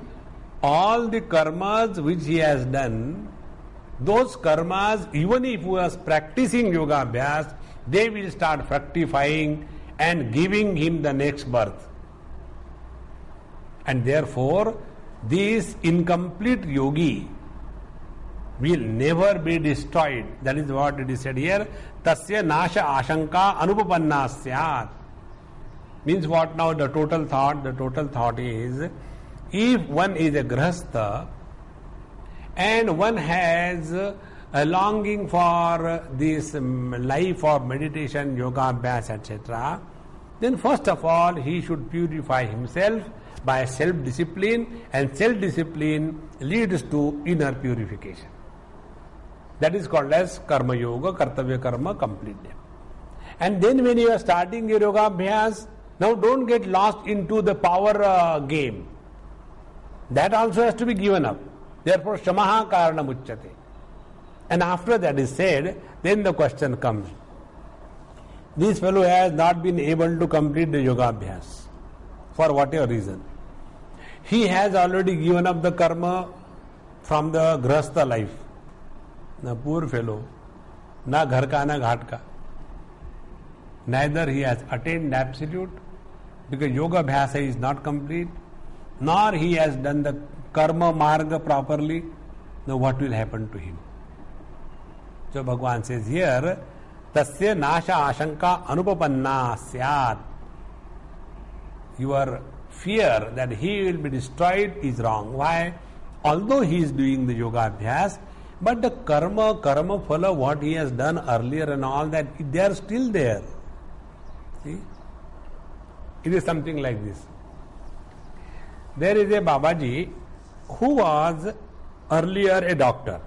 All the karmas which he has done, those karmas, even if he was practicing yoga abhyas, they will start fructifying and giving him the next birth. And therefore, this incomplete yogi will never be destroyed. That is what it is said here. Tasya nasha ashanka anupapanna syat. Means what now? The total thought? The total thought is, if one is a grahastha and one has a longing for this life of meditation, yoga, abhyas, etc., then first of all he should purify himself by self-discipline, and self-discipline leads to inner purification. That is called as karma yoga, kartavya karma completed. And then when you are starting your yoga abhyas, now don't get lost into the power game. That also has to be given up. Therefore, shamaha karanamuchyate. And after that is said, then the question comes. This fellow has not been able to complete the yoga abhyas for whatever reason. He has already given up the karma from the grahastha life. The poor fellow, na ghar ka na ghat ka. Neither he has attained absolute, because yoga abhyasa is not complete, nor he has done the karma marga properly. Now what will happen to him? So Bhagavan says here, tasya nasha ashanka anupapanna syat. Your fear that he will be destroyed is wrong. Why? Although he is doing the yoga abhyas, but the karma phala, what he has done earlier and all that, they are still there. See? It is something like this. There is a Babaji who was earlier a doctor.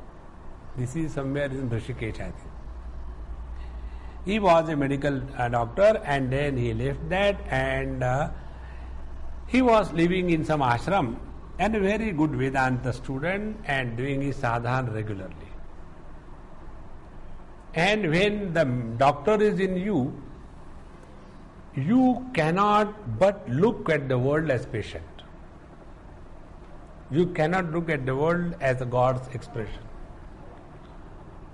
This is somewhere in Rishikesh, I think. He was a medical doctor, and then he left that, and he was living in some ashram, and a very good Vedanta student, and doing his sadhana regularly. And when the doctor is in you, you cannot but look at the world as patient. You cannot look at the world as a God's expression.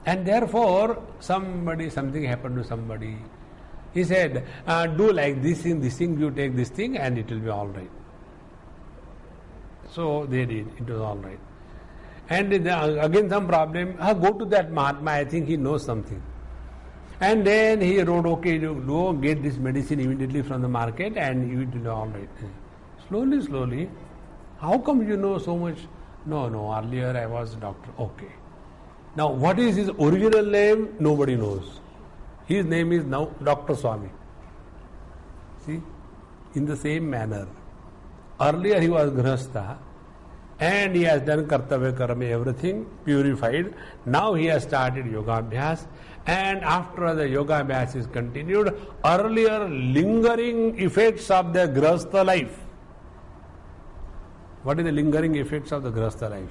And therefore, something happened to somebody. He said, do like this thing, you take this thing, and it will be all right. So they did, it was all right. And again some problem, go to that Mahatma, I think he knows something. And then he wrote, okay, you go get this medicine immediately from the market and you will all right. Slowly, slowly. How come you know so much? No, earlier I was a doctor. Okay. Now, what is his original name? Nobody knows. His name is now Dr. Swami. See? In the same manner. Earlier he was Grihastha and he has done Kartavya Karma, everything, purified. Now he has started Yoga Abhyas, and after the Yoga Abhyas is continued, earlier lingering effects of the Grihastha life. What is the lingering effects of the Grihastha life?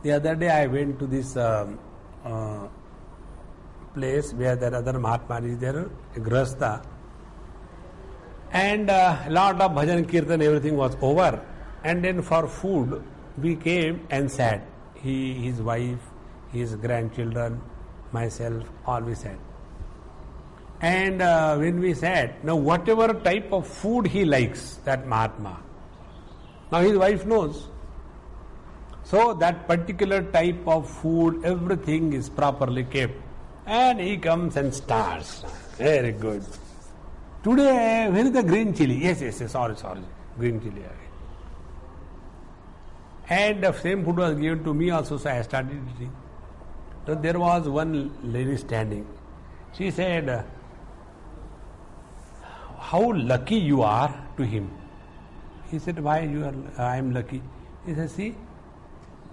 The other day I went to this place where there other Mahatma is there, a Grihastha, and a lot of bhajan, kirtan, everything was over. And then for food, we came and sat. He, his wife, his grandchildren, myself, all we sat. And when we sat, now whatever type of food he likes, that Mahatma, now his wife knows. So that particular type of food, everything is properly kept. And he comes and starts. Very good. Today, where is the green chili? Yes, sorry. Green chili. And the same food was given to me also, so I started eating. So there was one lady standing. She said, how lucky you are to him. He said, why I am lucky? He said, see,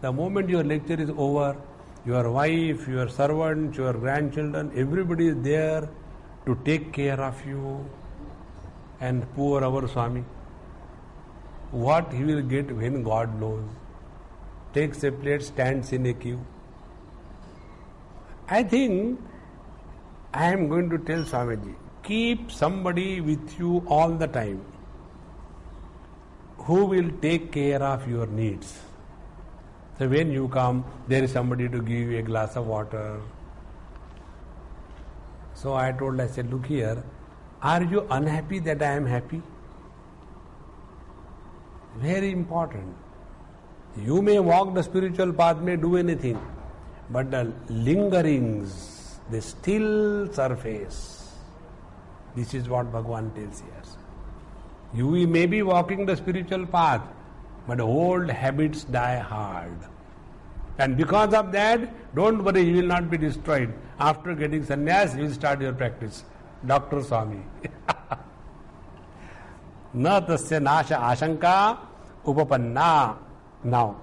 the moment your lecture is over, your wife, your servants, your grandchildren, everybody is there to take care of you. And poor our Swami, what he will get when God knows. Takes a plate, stands in a queue. I think I am going to tell Swamiji, keep somebody with you all the time who will take care of your needs. So when you come, there is somebody to give you a glass of water. So I said, look here, are you unhappy that I am happy? Very important. You may walk the spiritual path, may do anything, but the lingerings, the still surface, this is what Bhagavan tells here. You may be walking the spiritual path, but old habits die hard. And because of that, don't worry, you will not be destroyed. After getting sannyas, you will start your practice. Dr. Swami. Na tasya nasha ashanka upapanna. Now,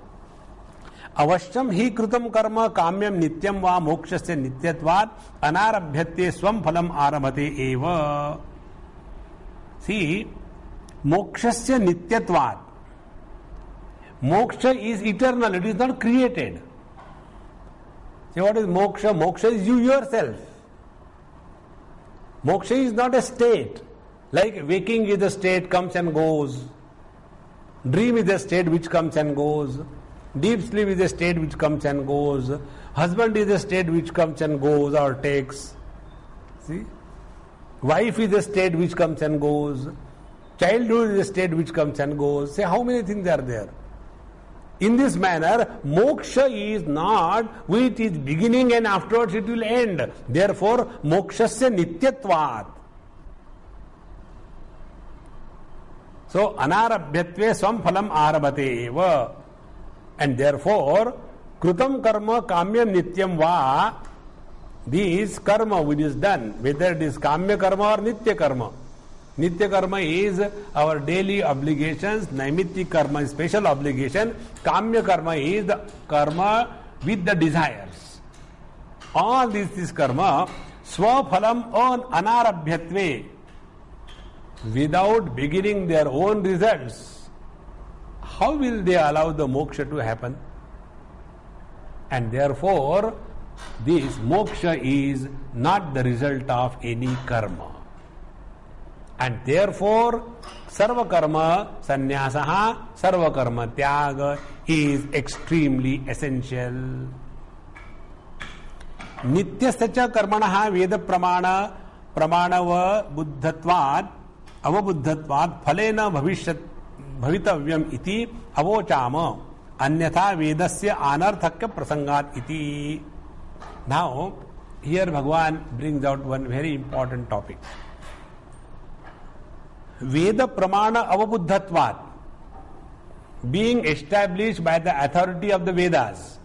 avashyam hi krutam karma kamyam nityam va mokshasya nityatvat anarabhyate swam phalam arabhate eva. See, mokshasya nityatvat. Moksha is eternal, it is not created. See, what is moksha? Moksha is you yourself. Moksha is not a state. Like waking is a state, comes and goes. Dream is a state which comes and goes. Deep sleep is a state which comes and goes. Husband is a state which comes and goes or takes. See? Wife is a state which comes and goes. Childhood is a state which comes and goes. Say, how many things are there? In this manner, moksha is not which is beginning and afterwards it will end. Therefore, mokshasya nityatvat. So, anarabhyatve swam phalam arabhate eva. And therefore, krutam karma kamyam nityam va. This karma which is done, whether it is kamya karma or nitya karma. Nitya karma is our daily obligations, naimitya karma is special obligation, kamya karma is the karma with the desires. All this is karma, swaphalam on anarabhyatve, without beginning their own results. How will they allow the moksha to happen? And therefore, this moksha is not the result of any karma. And therefore, sarva karma sannyasaha, sarva karma tyaga is extremely essential. Nityasya karmanaha veda pramanava buddhatvat avabuddhatvat phalena bhavitavyam iti avochama anyatha vedasya anarthakya prasangat iti. Now, here Bhagavan brings out one very important topic. Veda Pramana Avabuddhatvat, being established by the authority of the Vedas.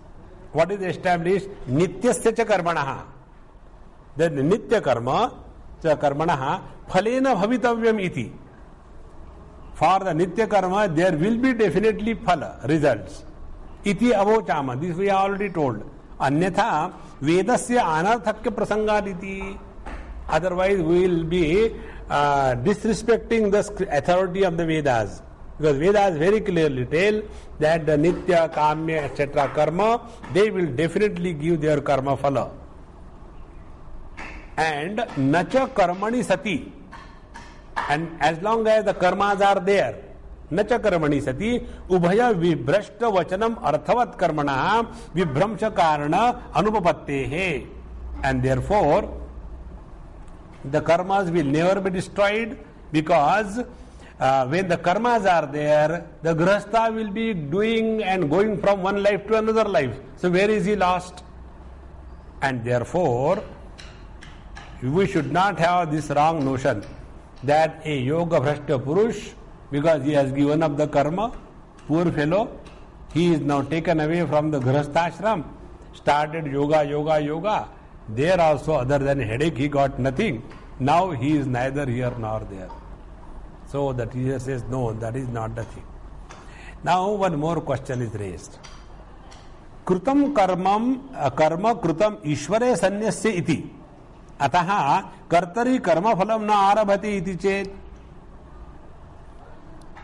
What is established? Nityasya cha karmanaha. The nitya karma cha karmanaha phalena bhavitavyam iti. For the nitya karma, there will be definitely phala, results. Iti avochama. This we have already told. Anyatha vedasya anarthakya prasangaditi. Otherwise we will be disrespecting the authority of the Vedas. Because Vedas very clearly tell that the nitya, kamya, etc. karma, they will definitely give their karma phala. And nacha karmani sati. And as long as the karmas are there, nacha karmani sati, ubhaya vibhrashta vachanam arthavat karmana vibhramsha karana anupapattehe. And therefore, the karmas will never be destroyed, because when the karmas are there, the grihastha will be doing and going from one life to another life. So where is he lost? And therefore, we should not have this wrong notion that a yoga bhrashta purush, because he has given up the karma, poor fellow, he is now taken away from the grihastha ashram, started yoga. There also, other than headache, he got nothing. Now he is neither here nor there. So the teacher says, no, that is not the thing. Now one more question is raised. Krutam karma krutam ishvare sanyasya iti. Ataha kartari karma phalam na arabhati iti chet.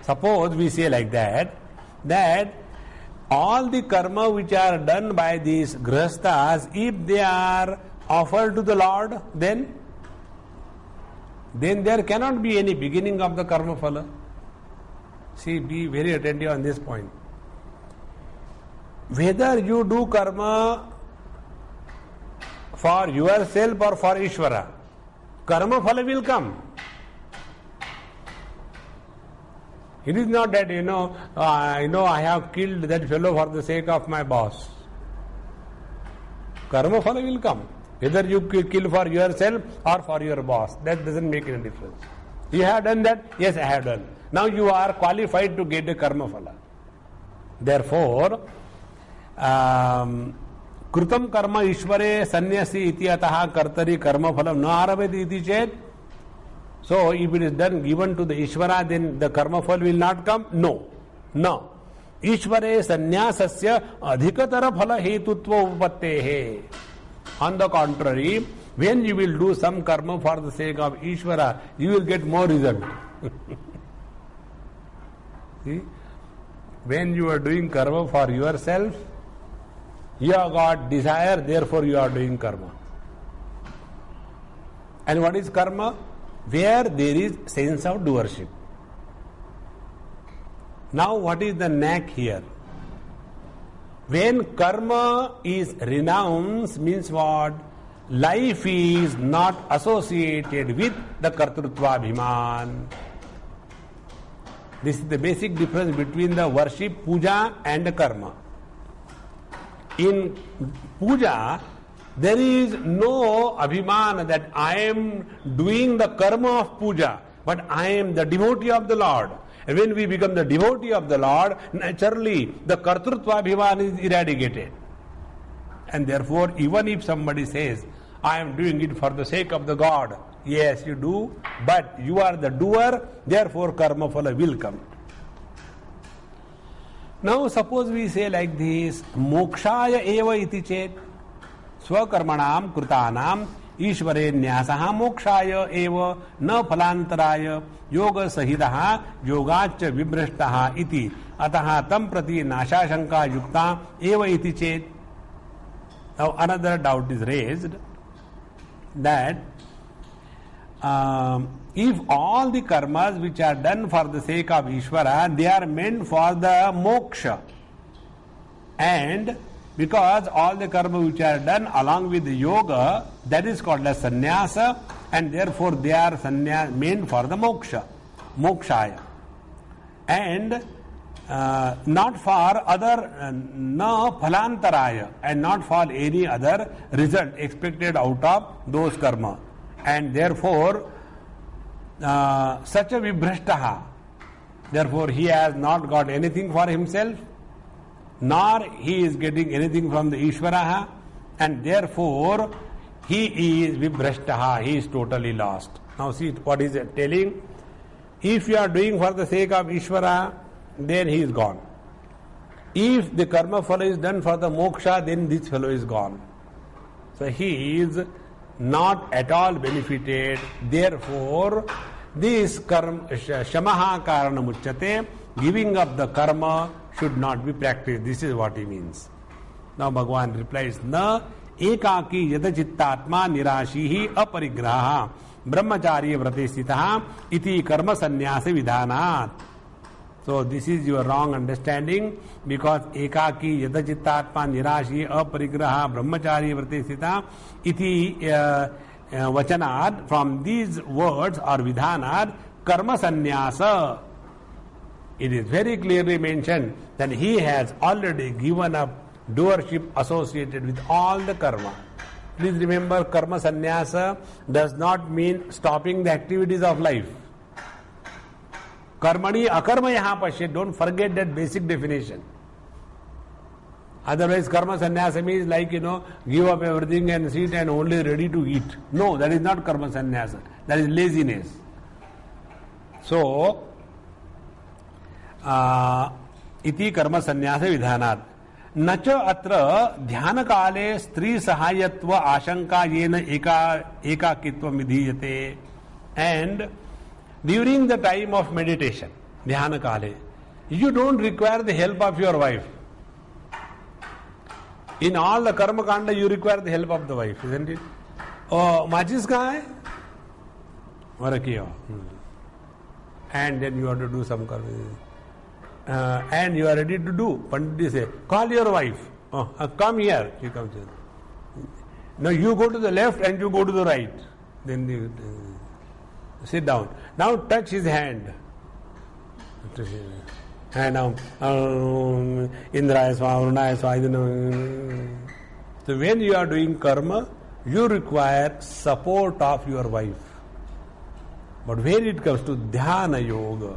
Suppose we say like that all the karma which are done by these grihasthas, if they are offered to the Lord, then there cannot be any beginning of the karma phala. See, be very attentive on this point. Whether you do karma for yourself or for Ishvara, karma phala will come. It is not that, I have killed that fellow for the sake of my boss. Karma phala will come. Whether you kill for yourself or for your boss, that doesn't make any difference. You have done that? Yes, I have done. Now you are qualified to get the karma phala. Therefore, krutam karma ishvare sanyasi iti ataha kartari karma phalam na arabhati iti chet. So, if it is done given to the Ishvara, then the karma phal will not come? No. Ishvare sanyasasya adhikatara phala hetutva upattehe. On the contrary, when you will do some karma for the sake of Ishvara, you will get more result. See? When you are doing karma for yourself, you have got desire, therefore you are doing karma. And what is karma? Where there is sense of doership. Now what is the knack here? When karma is renounced, means what? Life is not associated with the kartrutva abhiman. This is the basic difference between the worship, puja and the karma. In puja, there is no abhiman that I am doing the karma of puja, but I am the devotee of the Lord. And when we become the devotee of the Lord, naturally the kartrutva abhiman is eradicated. And therefore, even if somebody says, I am doing it for the sake of the God, yes, you do, but you are the doer, therefore karma phala will come. Now suppose we say like this, mokshaya eva iti chet, swakarmanam krutanam ईश्वरे न्यासः मोक्षाय एव न फलांतराय योग सहितः योगाच्च विभ्रष्टः इति अतः तम प्रति नाशाशंका युक्ता एव इति चेत. Now another doubt is raised that if all the karmas which are done for the sake of Ishvara, they are meant for the moksha, and because all the karma which are done along with the yoga, that is called as sannyasa, and therefore they are meant for the moksha, mokshaya. And not for other na phalantaraya, and not for any other result expected out of those karma, and therefore such a vibhrashtaha, therefore he has not got anything for himself, nor he is getting anything from the Ishvaraha, and therefore he is vibhrashtaha, he is totally lost. Now see what he is telling. If you are doing for the sake of Ishvara, then he is gone. If the karma phala is done for the moksha, then this fellow is gone. So he is not at all benefited. Therefore, this karma, shamaha karana muchyate, giving up the karma should not be practiced. This is what he means. Now Bhagavan replies, na ekaki yada chittatma nirashihi aparigraha brahmacharya vrate sthitaha iti karma sannyasa vidhanat. So this is your wrong understanding, because ekaki yada chittatma nirashi aparigraha brahmacharya vrate sthita iti vachanad, from these words or vidhanad, karma sannyasa. It is very clearly mentioned that he has already given up doership associated with all the karma. Please remember, karma sannyasa does not mean stopping the activities of life. Karmani akarma yaha pashyat, don't forget that basic definition. Otherwise, karma sannyasa means like, give up everything and sit and only ready to eat. No, that is not karma sannyasa. That is laziness. So, iti karma sannyasa vidhanat. Nacha atra dhyana kale stri sahayatva ashanka yena ekakitva vidhiyate. And during the time of meditation, dhyana kale, you don't require the help of your wife. In all the karma kanda, you require the help of the wife, isn't it? Oh, machis kahan hai? Rakhiyo. And then you have to do some karma. And you are ready to do. Pandit say, call your wife. Come here. She comes here. Now you go to the left and you go to the right. Then you sit down. Now touch his hand. And now Indraya Swa, Arunaya Swa. So when you are doing karma, you require support of your wife. But when it comes to dhyana yoga,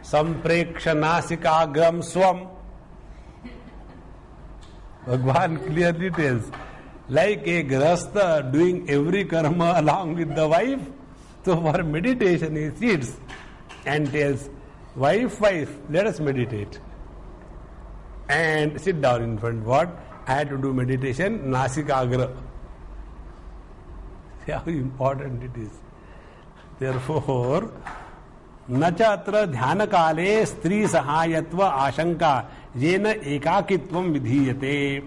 samprekshanasikagram swam, Bhagavan clearly tells, like a grahastha doing every karma along with the wife, so for meditation he sits and tells, wife, let us meditate. And sit down in front. What? I had to do meditation, nasikagra. See how important it is. Therefore, nacha atra dhyana kale stri sahayatva ashanka yena ekakitvam vidhiyate.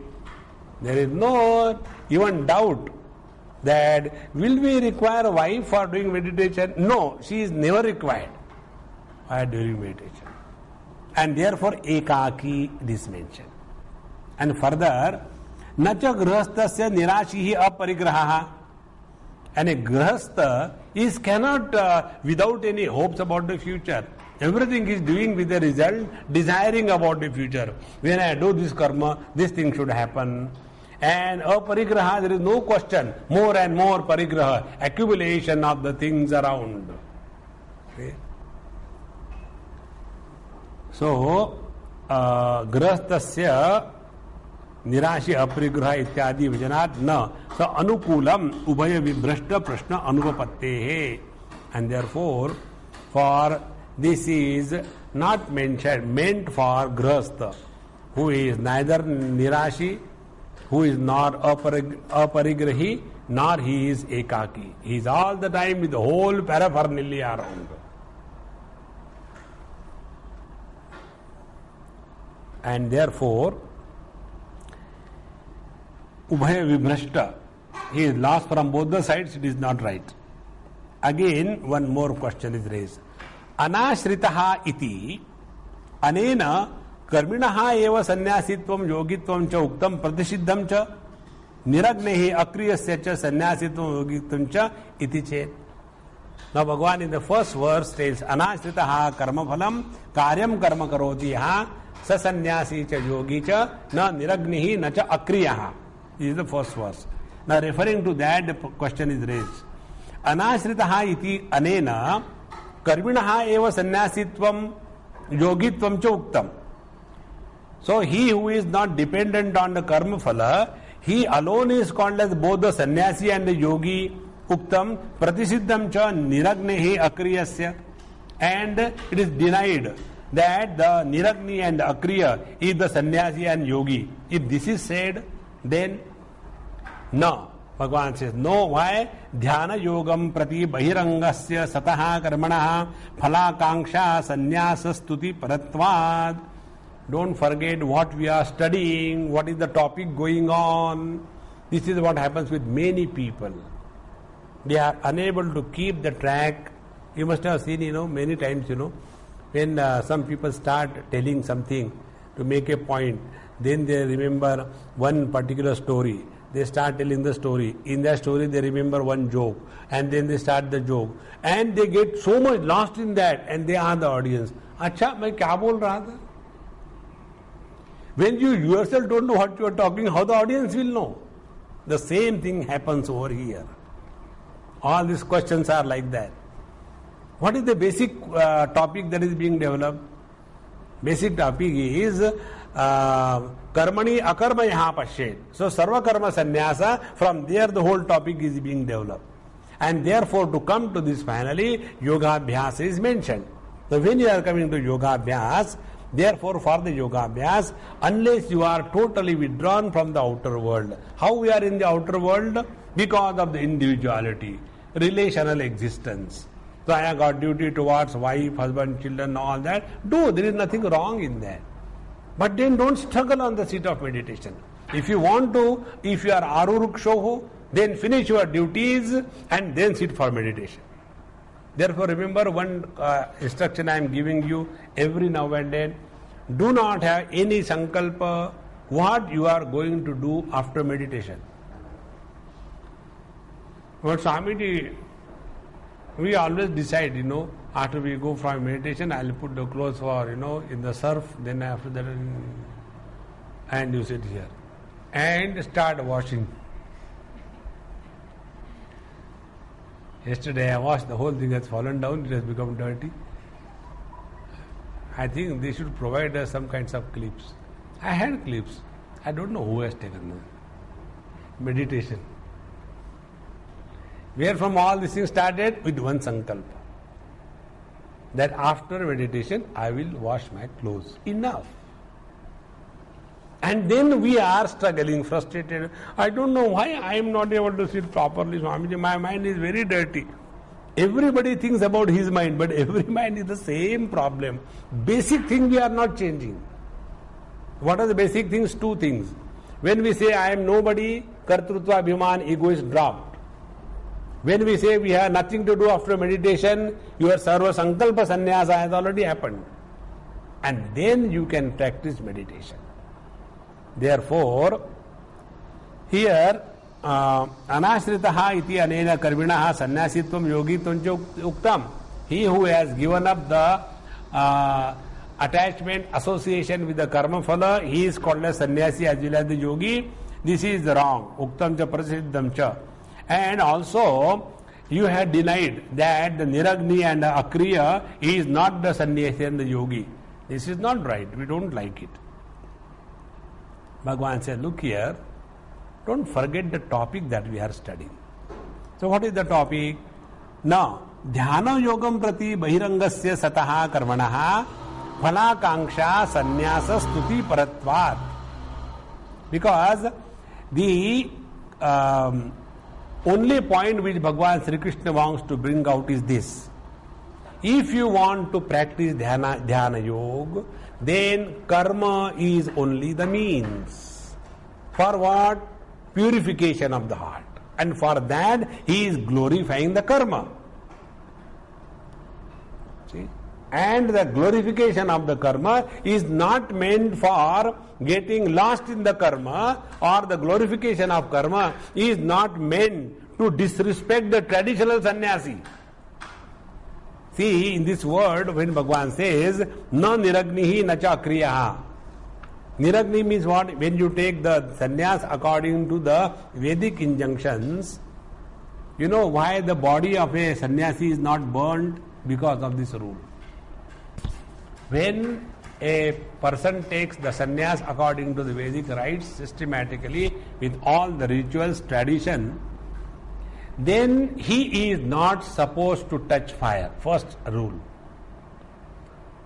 There is no even doubt that will we require a wife for doing meditation? No, she is never required during meditation. And therefore ekaki it is mentioned. And further, nacha grahastasya nirashihi aparigraha. And a grahastha cannot without any hopes about the future. Everything is doing with the result, desiring about the future. When I do this karma, this thing should happen. And aparigraha, there is no question. More and more parigraha, accumulation of the things around. Okay? So, grahastasya nirashi aparigraha ityadi vijanat na. So, anukulam ubhaya vibhrashta prashna anupapattehe. And therefore, for this is not meant for grahastha, who is neither nirashi, who is nor aparigrahi, nor he is ekaki. He is all the time with the whole paraphernalia around. And therefore, ubhaya vibhrashta, he is lost from both the sides, it is not right. Again, one more question is raised. Anashritaha iti anena karminaha eva sannyasitvam yogitvam cha uktam pratisiddham cha niragnehi akriyasya cha sannyasitvam yogitvam cha iti chet. Now Bhagavan in the first verse tells, Anashritaha karma phalam karyam karma karoti ha sa sannyasi cha yogi cha na niragnihi na cha akriyaha. This is the first verse. Now referring to that, the question is raised. Anashritaha iti anena karminaha eva sannyasitvam yogitvam cha uktam. So he who is not dependent on the karma phala, he alone is called as both the sannyasi and the yogi. Uktam pratisiddham cha niragnehi akriyasya. And it is denied that the niragni and the akriya is the sannyasi and yogi. If this is said, then no. Bhagavan says no. Why? Dhyana yogam prati bahirangasya sataha karmanaha phalakanksha sannyasa stuti paratvad. Don't forget what we are studying, what is the topic going on. This is what happens with many people. They are unable to keep the track. You must have seen, many times, when some people start telling something to make a point, then they remember one particular story. They start telling the story. In that story, they remember one joke. And then they start the joke. And they get so much lost in that. And they are the audience. Acha, main kya bol raha tha? When you yourself don't know what you are talking, how the audience will know? The same thing happens over here. All these questions are like that. What is the basic topic that is being developed? Basic topic is karmani akarma yaha pashet. So sarva karma sannyasa, from there the whole topic is being developed. And therefore to come to this finally, yoga abhyas is mentioned. So when you are coming to yoga abhyas, therefore for the yoga abhyas, unless you are totally withdrawn from the outer world. How we are in the outer world? Because of the individuality, relational existence. So I have got duty towards wife, husband, children, all that. Do, there is nothing wrong in that. But then don't struggle on the seat of meditation. If you want to, if you are arurukshoho, then finish your duties and then sit for meditation. Therefore remember one instruction I am giving you every now and then. Do not have any sankalpa what you are going to do after meditation. But Swamiji, we always decide, after we go from meditation, I'll put the clothes for, in the surf, then after that, and you sit here. And start washing. Yesterday I washed, the whole thing has fallen down, it has become dirty. I think they should provide us some kinds of clips. I had clips. I don't know who has taken them. Meditation. Where from all these things started? With one sankalpa. That after meditation, I will wash my clothes. Enough. And then we are struggling, frustrated. I don't know why I am not able to sit properly, Swamiji. My mind is very dirty. Everybody thinks about his mind, but every mind is the same problem. Basic thing we are not changing. What are the basic things? Two things. When we say I am nobody, kartrutva abhiman, ego is dropped. When we say we have nothing to do after meditation, your sarva sankalpa sannyasa has already happened. And then you can practice meditation. Therefore, here, anashritaha iti anena karvinaha sannyasitvam yogitvam uktam. He who has given up the attachment, association with the karma phala, he is called as sannyasi as well as the yogi. This is wrong. Uktam cha prasiddham cha. And also, you have denied that the niragni and the akriya is not the sannyasi and the yogi. This is not right. We don't like it. Bhagavan said, look here, don't forget the topic that we are studying. So what is the topic? Now, dhyana yogam prati bahirangasya sataha karmanaha phalakanksha sannyasa stuti paratvat. Because the only point which Bhagavan Sri Krishna wants to bring out is this. If you want to practice dhyana yoga, then karma is only the means. For what? Purification of the heart. And for that, he is glorifying the karma. See? And the glorification of the karma is not meant for getting lost in the karma, or the glorification of karma is not meant to disrespect the traditional sannyasi. See, in this word, when Bhagavan says, na niragnihi na cha kriyaha. Niragni means what? When you take the sannyas according to the Vedic injunctions, you know why the body of a sannyasi is not burned? Because of this rule. When a person takes the sannyas according to the Vedic rites systematically with all the rituals, tradition, then he is not supposed to touch fire. First rule.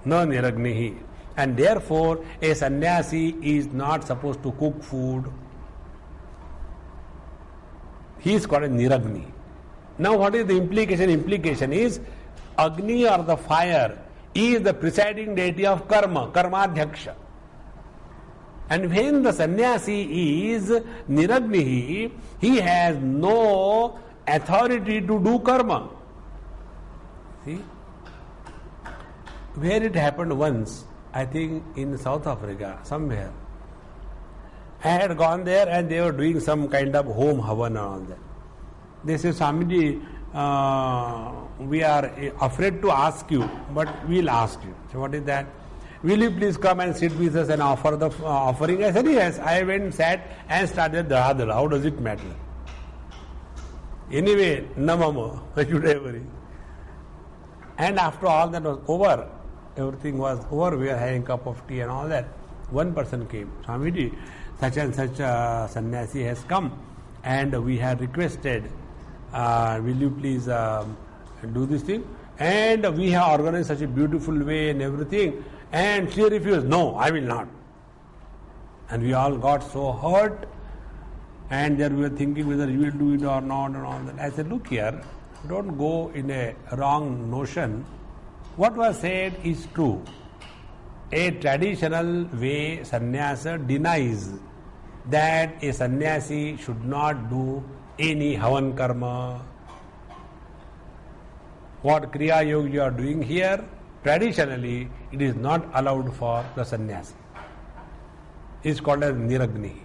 No niragnihi. And therefore a sannyasi is not supposed to cook food. He is called a niragni. Now what is the implication? Implication is Agni or the fire is the presiding deity of karma, karmadhyaksha. And when the sannyasi is niragnihi, he has no authority to do karma. See? Where it happened once, I think in South Africa, somewhere. I had gone there and they were doing some kind of home havan and all that. They said, Swamiji, we are afraid to ask you, but we'll ask you. So what is that? Will you please come and sit with us and offer the offering? I said, yes. I went, sat and started the hadra. How does it matter? Anyway, namamo, I should have worry. And after all that was over, everything was over, we were having a cup of tea and all that. One person came, Swamiji, such and such sannyasi has come and we have requested, will you please do this thing? And we have organized such a beautiful way and everything. And she refused, no, I will not. And we all got so hurt. And there we were thinking whether you will do it or not and all that. I said, look here, don't go in a wrong notion. What was said is true. A traditional way sannyasa denies that a sannyasi should not do any havan karma. What kriya yoga you are doing here, traditionally it is not allowed for the sannyasi. It is called as niragni.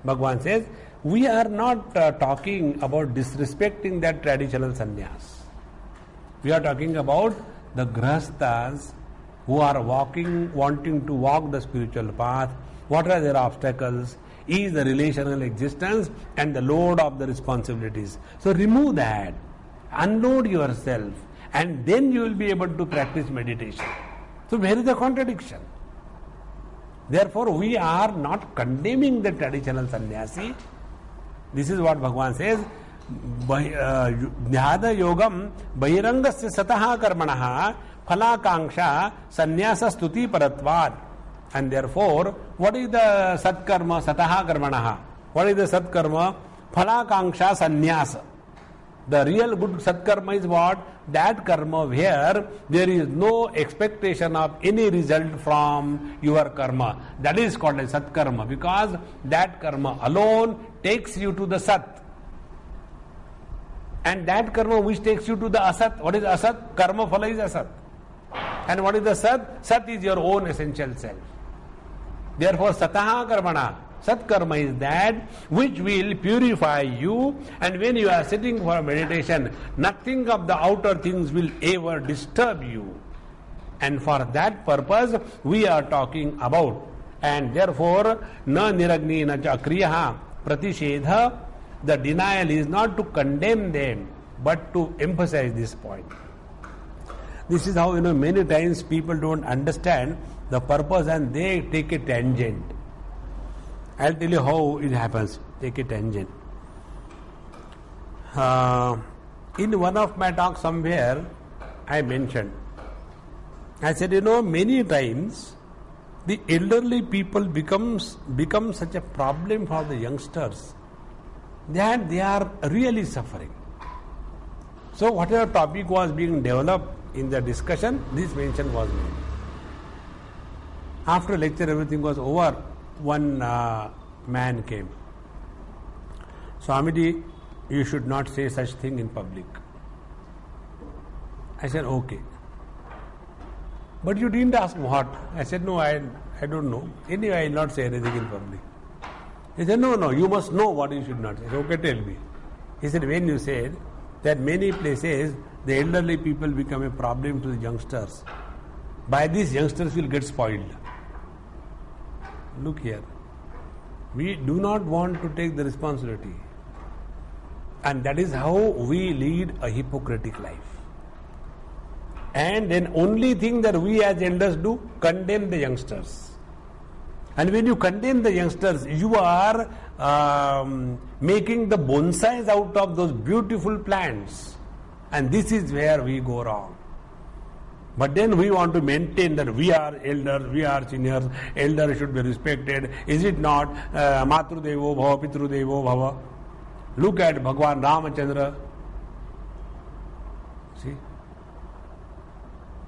Bhagavan says, we are not talking about disrespecting that traditional sannyas. We are talking about the grahasthas who are wanting to walk the spiritual path. What are their obstacles? Is the relational existence and the load of the responsibilities. So remove that, unload yourself, and then you will be able to practice meditation. So where is the contradiction? Therefore, we are not condemning the traditional sannyasi. This is what Bhagavan says. Dhyada yogam bahirangasya sataha karmanaha phalakanksha sannyasa stuti paratvad. And therefore, what is the satkarma, sataha karmanaha? What is the satkarma? Phalakanksha sannyasa. The real good satkarma is what? That karma where there is no expectation of any result from your karma. That is called a satkarma, because that karma alone takes you to the sat. And that karma which takes you to the asat. What is asat? Karma phala is asat. And what is the sat? Sat is your own essential self. Therefore, sataha karmana, sat karma is that which will purify you, and when you are sitting for meditation, nothing of the outer things will ever disturb you. And for that purpose, we are talking about. And therefore, na niragni na cha kriyaha pratishedha, the denial is not to condemn them, but to emphasize this point. This is how, many times people don't understand the purpose and they take a tangent. I'll tell you how it happens. Take a tangent. In one of my talks somewhere, I mentioned, I said, many times the elderly people become such a problem for the youngsters that they are really suffering. So whatever topic was being developed in the discussion, this mention was made. After lecture, everything was over. One man came. Swamiji, you should not say such thing in public. I said, okay. But you didn't ask what? I said, no, I don't know. Anyway, I will not say anything in public. He said, no, you must know what you should not say. I said, okay, tell me. He said, when you said, that many places the elderly people become a problem to the youngsters. By this, youngsters will get spoiled. Look here. We do not want to take the responsibility. And that is how we lead a hypocritic life. And then only thing that we as elders do, condemn the youngsters. And when you condemn the youngsters, you are making the bonsais out of those beautiful plants. And this is where we go wrong. But then we want to maintain that we are elders, we are seniors, elders should be respected. Is it not? Matru Devo Bhava, Pitru Devo Bhava. Look at Bhagwan Ramachandra. See?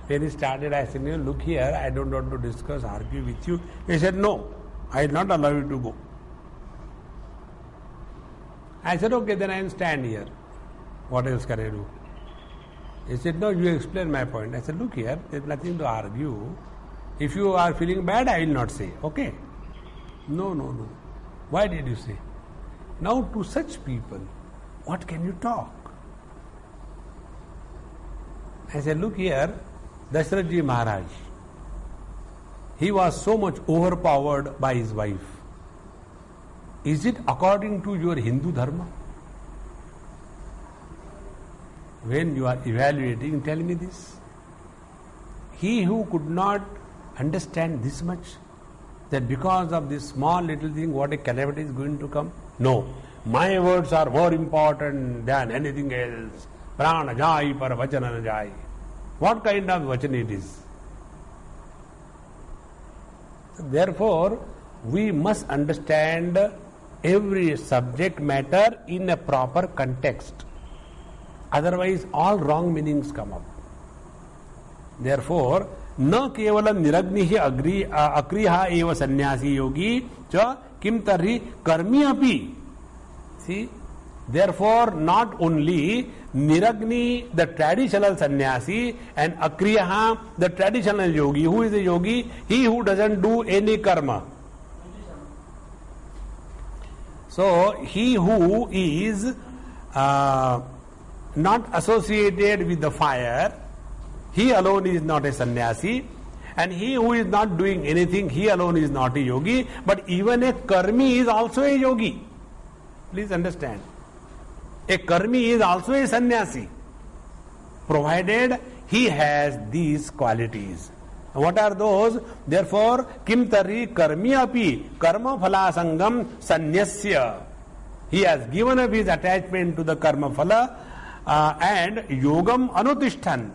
When he started, I said, look here, I don't want to discuss, argue with you. He said, no, I will not allow you to go. I said, okay, then I will stand here. What else can I do? He said, no, you explain my point. I said, look here, there is nothing to argue. If you are feeling bad, I will not say. Okay? No. Why did you say? Now to such people, what can you talk? I said, look here, Dashrathji Maharaj, he was so much overpowered by his wife. Is it according to your Hindu dharma? When you are evaluating, tell me this. He who could not understand this much, that because of this small little thing, what a calamity is going to come? No. My words are more important than anything else. Prana jai par vachana jai. What kind of vachan it is? Therefore, we must understand every subject matter in a proper context. Otherwise, all wrong meanings come up. Therefore, न केवलम निरग्निः अक्रियः एव सन्यासी योगी च किम तर्हि कर्मी अपि. See, therefore, not only Niragni, the traditional sannyasi, and Akriyaha, the traditional yogi. Who is a yogi? He who doesn't do any karma. So, he who is not associated with the fire, he alone is not a sannyasi. And he who is not doing anything, he alone is not a yogi. But even a karmi is also a yogi. Please understand. A karmi is also a sannyasi, provided he has these qualities. What are those? Therefore, kim tari karmi api karma phala sangam sanyasya. He has given up his attachment to the karma phala and yogam anutishtan.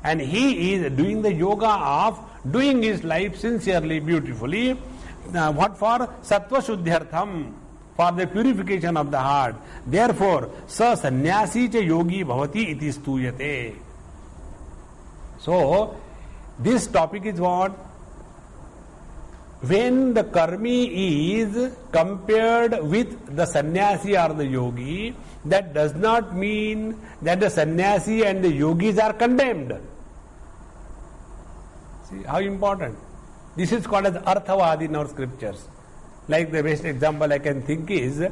And he is doing the yoga of doing his life sincerely, beautifully. What for? Sattva shuddhyartham. For the purification of the heart. Therefore, sa sannyasi cha yogi bhavati iti stuyate. So, this topic is what? When the karmi is compared with the sannyasi or the yogi, that does not mean that the sannyasi and the yogis are condemned. See how important. This is called as arthavad in our scriptures. Like the best example I can think is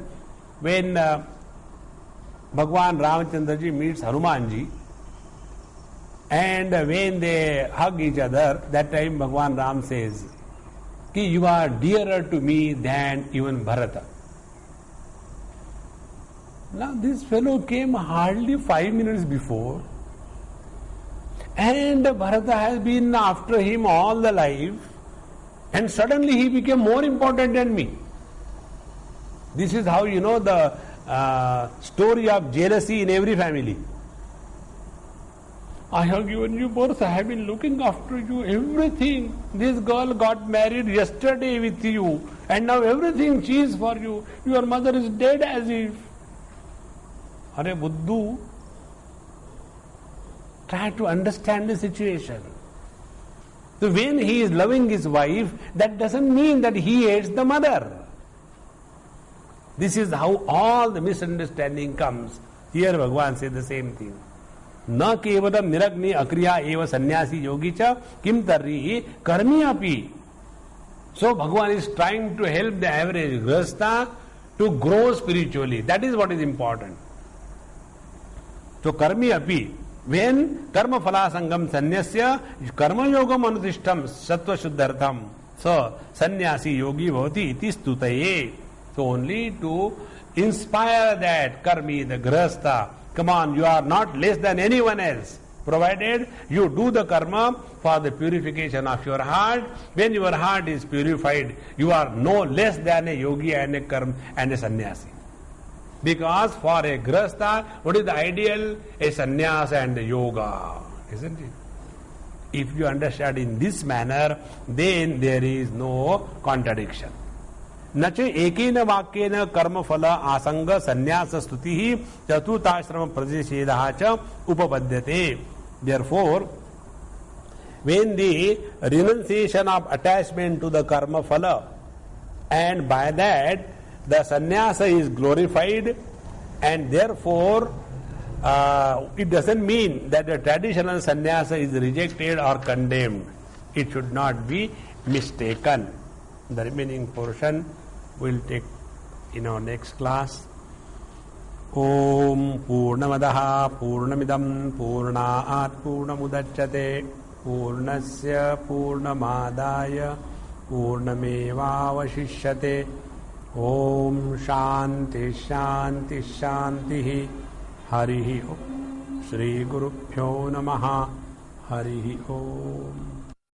when Bhagwan Ramachandraji meets Hanumanji, and when they hug each other, that time Bhagwan Ram says, Ki you are dearer to me than even Bharata. Now this fellow came hardly 5 minutes before, and Bharata has been after him all the life, and suddenly he became more important than me. This is how you know the story of jealousy in every family. I have given you birth, I have been looking after you, everything. This girl got married yesterday with you, and now everything she is for you. Your mother is dead as if. Are Buddhu, try to understand the situation. So when he is loving his wife, that doesn't mean that he hates the mother. This is how all the misunderstanding comes. Here Bhagavan says the same thing. Na kevalam niragni akriya eva sannyasi yogi cha kim tarri karmi api. So Bhagavan is trying to help the average grihastha to grow spiritually. That is what is important. So karmi api, when karma phala sangam sannyasya karma yogam anutishtam sattva shuddhartham. So sannyasi yogi bhavati iti stutaye. So only to inspire that karmi, the grihastha, come on, you are not less than anyone else, provided you do the karma for the purification of your heart. When your heart is purified, you are no less than a yogi and a karma and a sannyasi. Because for a grihastha, what is the ideal? A sannyasa and a yoga, isn't it? If you understand in this manner, then there is no contradiction. नचे एकेन वाक्येन कर्म फल आसंग संन्यास स्तुति ही चतुर्थाश्रम प्रतिषेधः च उपपद्यते. Therefore, when the renunciation of attachment to the karma phala, and by that the sannyasa is glorified, and therefore it doesn't mean that the traditional sannyasa is rejected or condemned. It should not be mistaken. The remaining portion we'll take in our next class. Om Purnamadaha Purnamidam Purnaat Purnamudachyate Purnasya Purnamadaya Purnamevavashishyate. Om Shanti Shanti Shanti Harihi Om. Shri Gurubhyo Namaha. Harihi Om.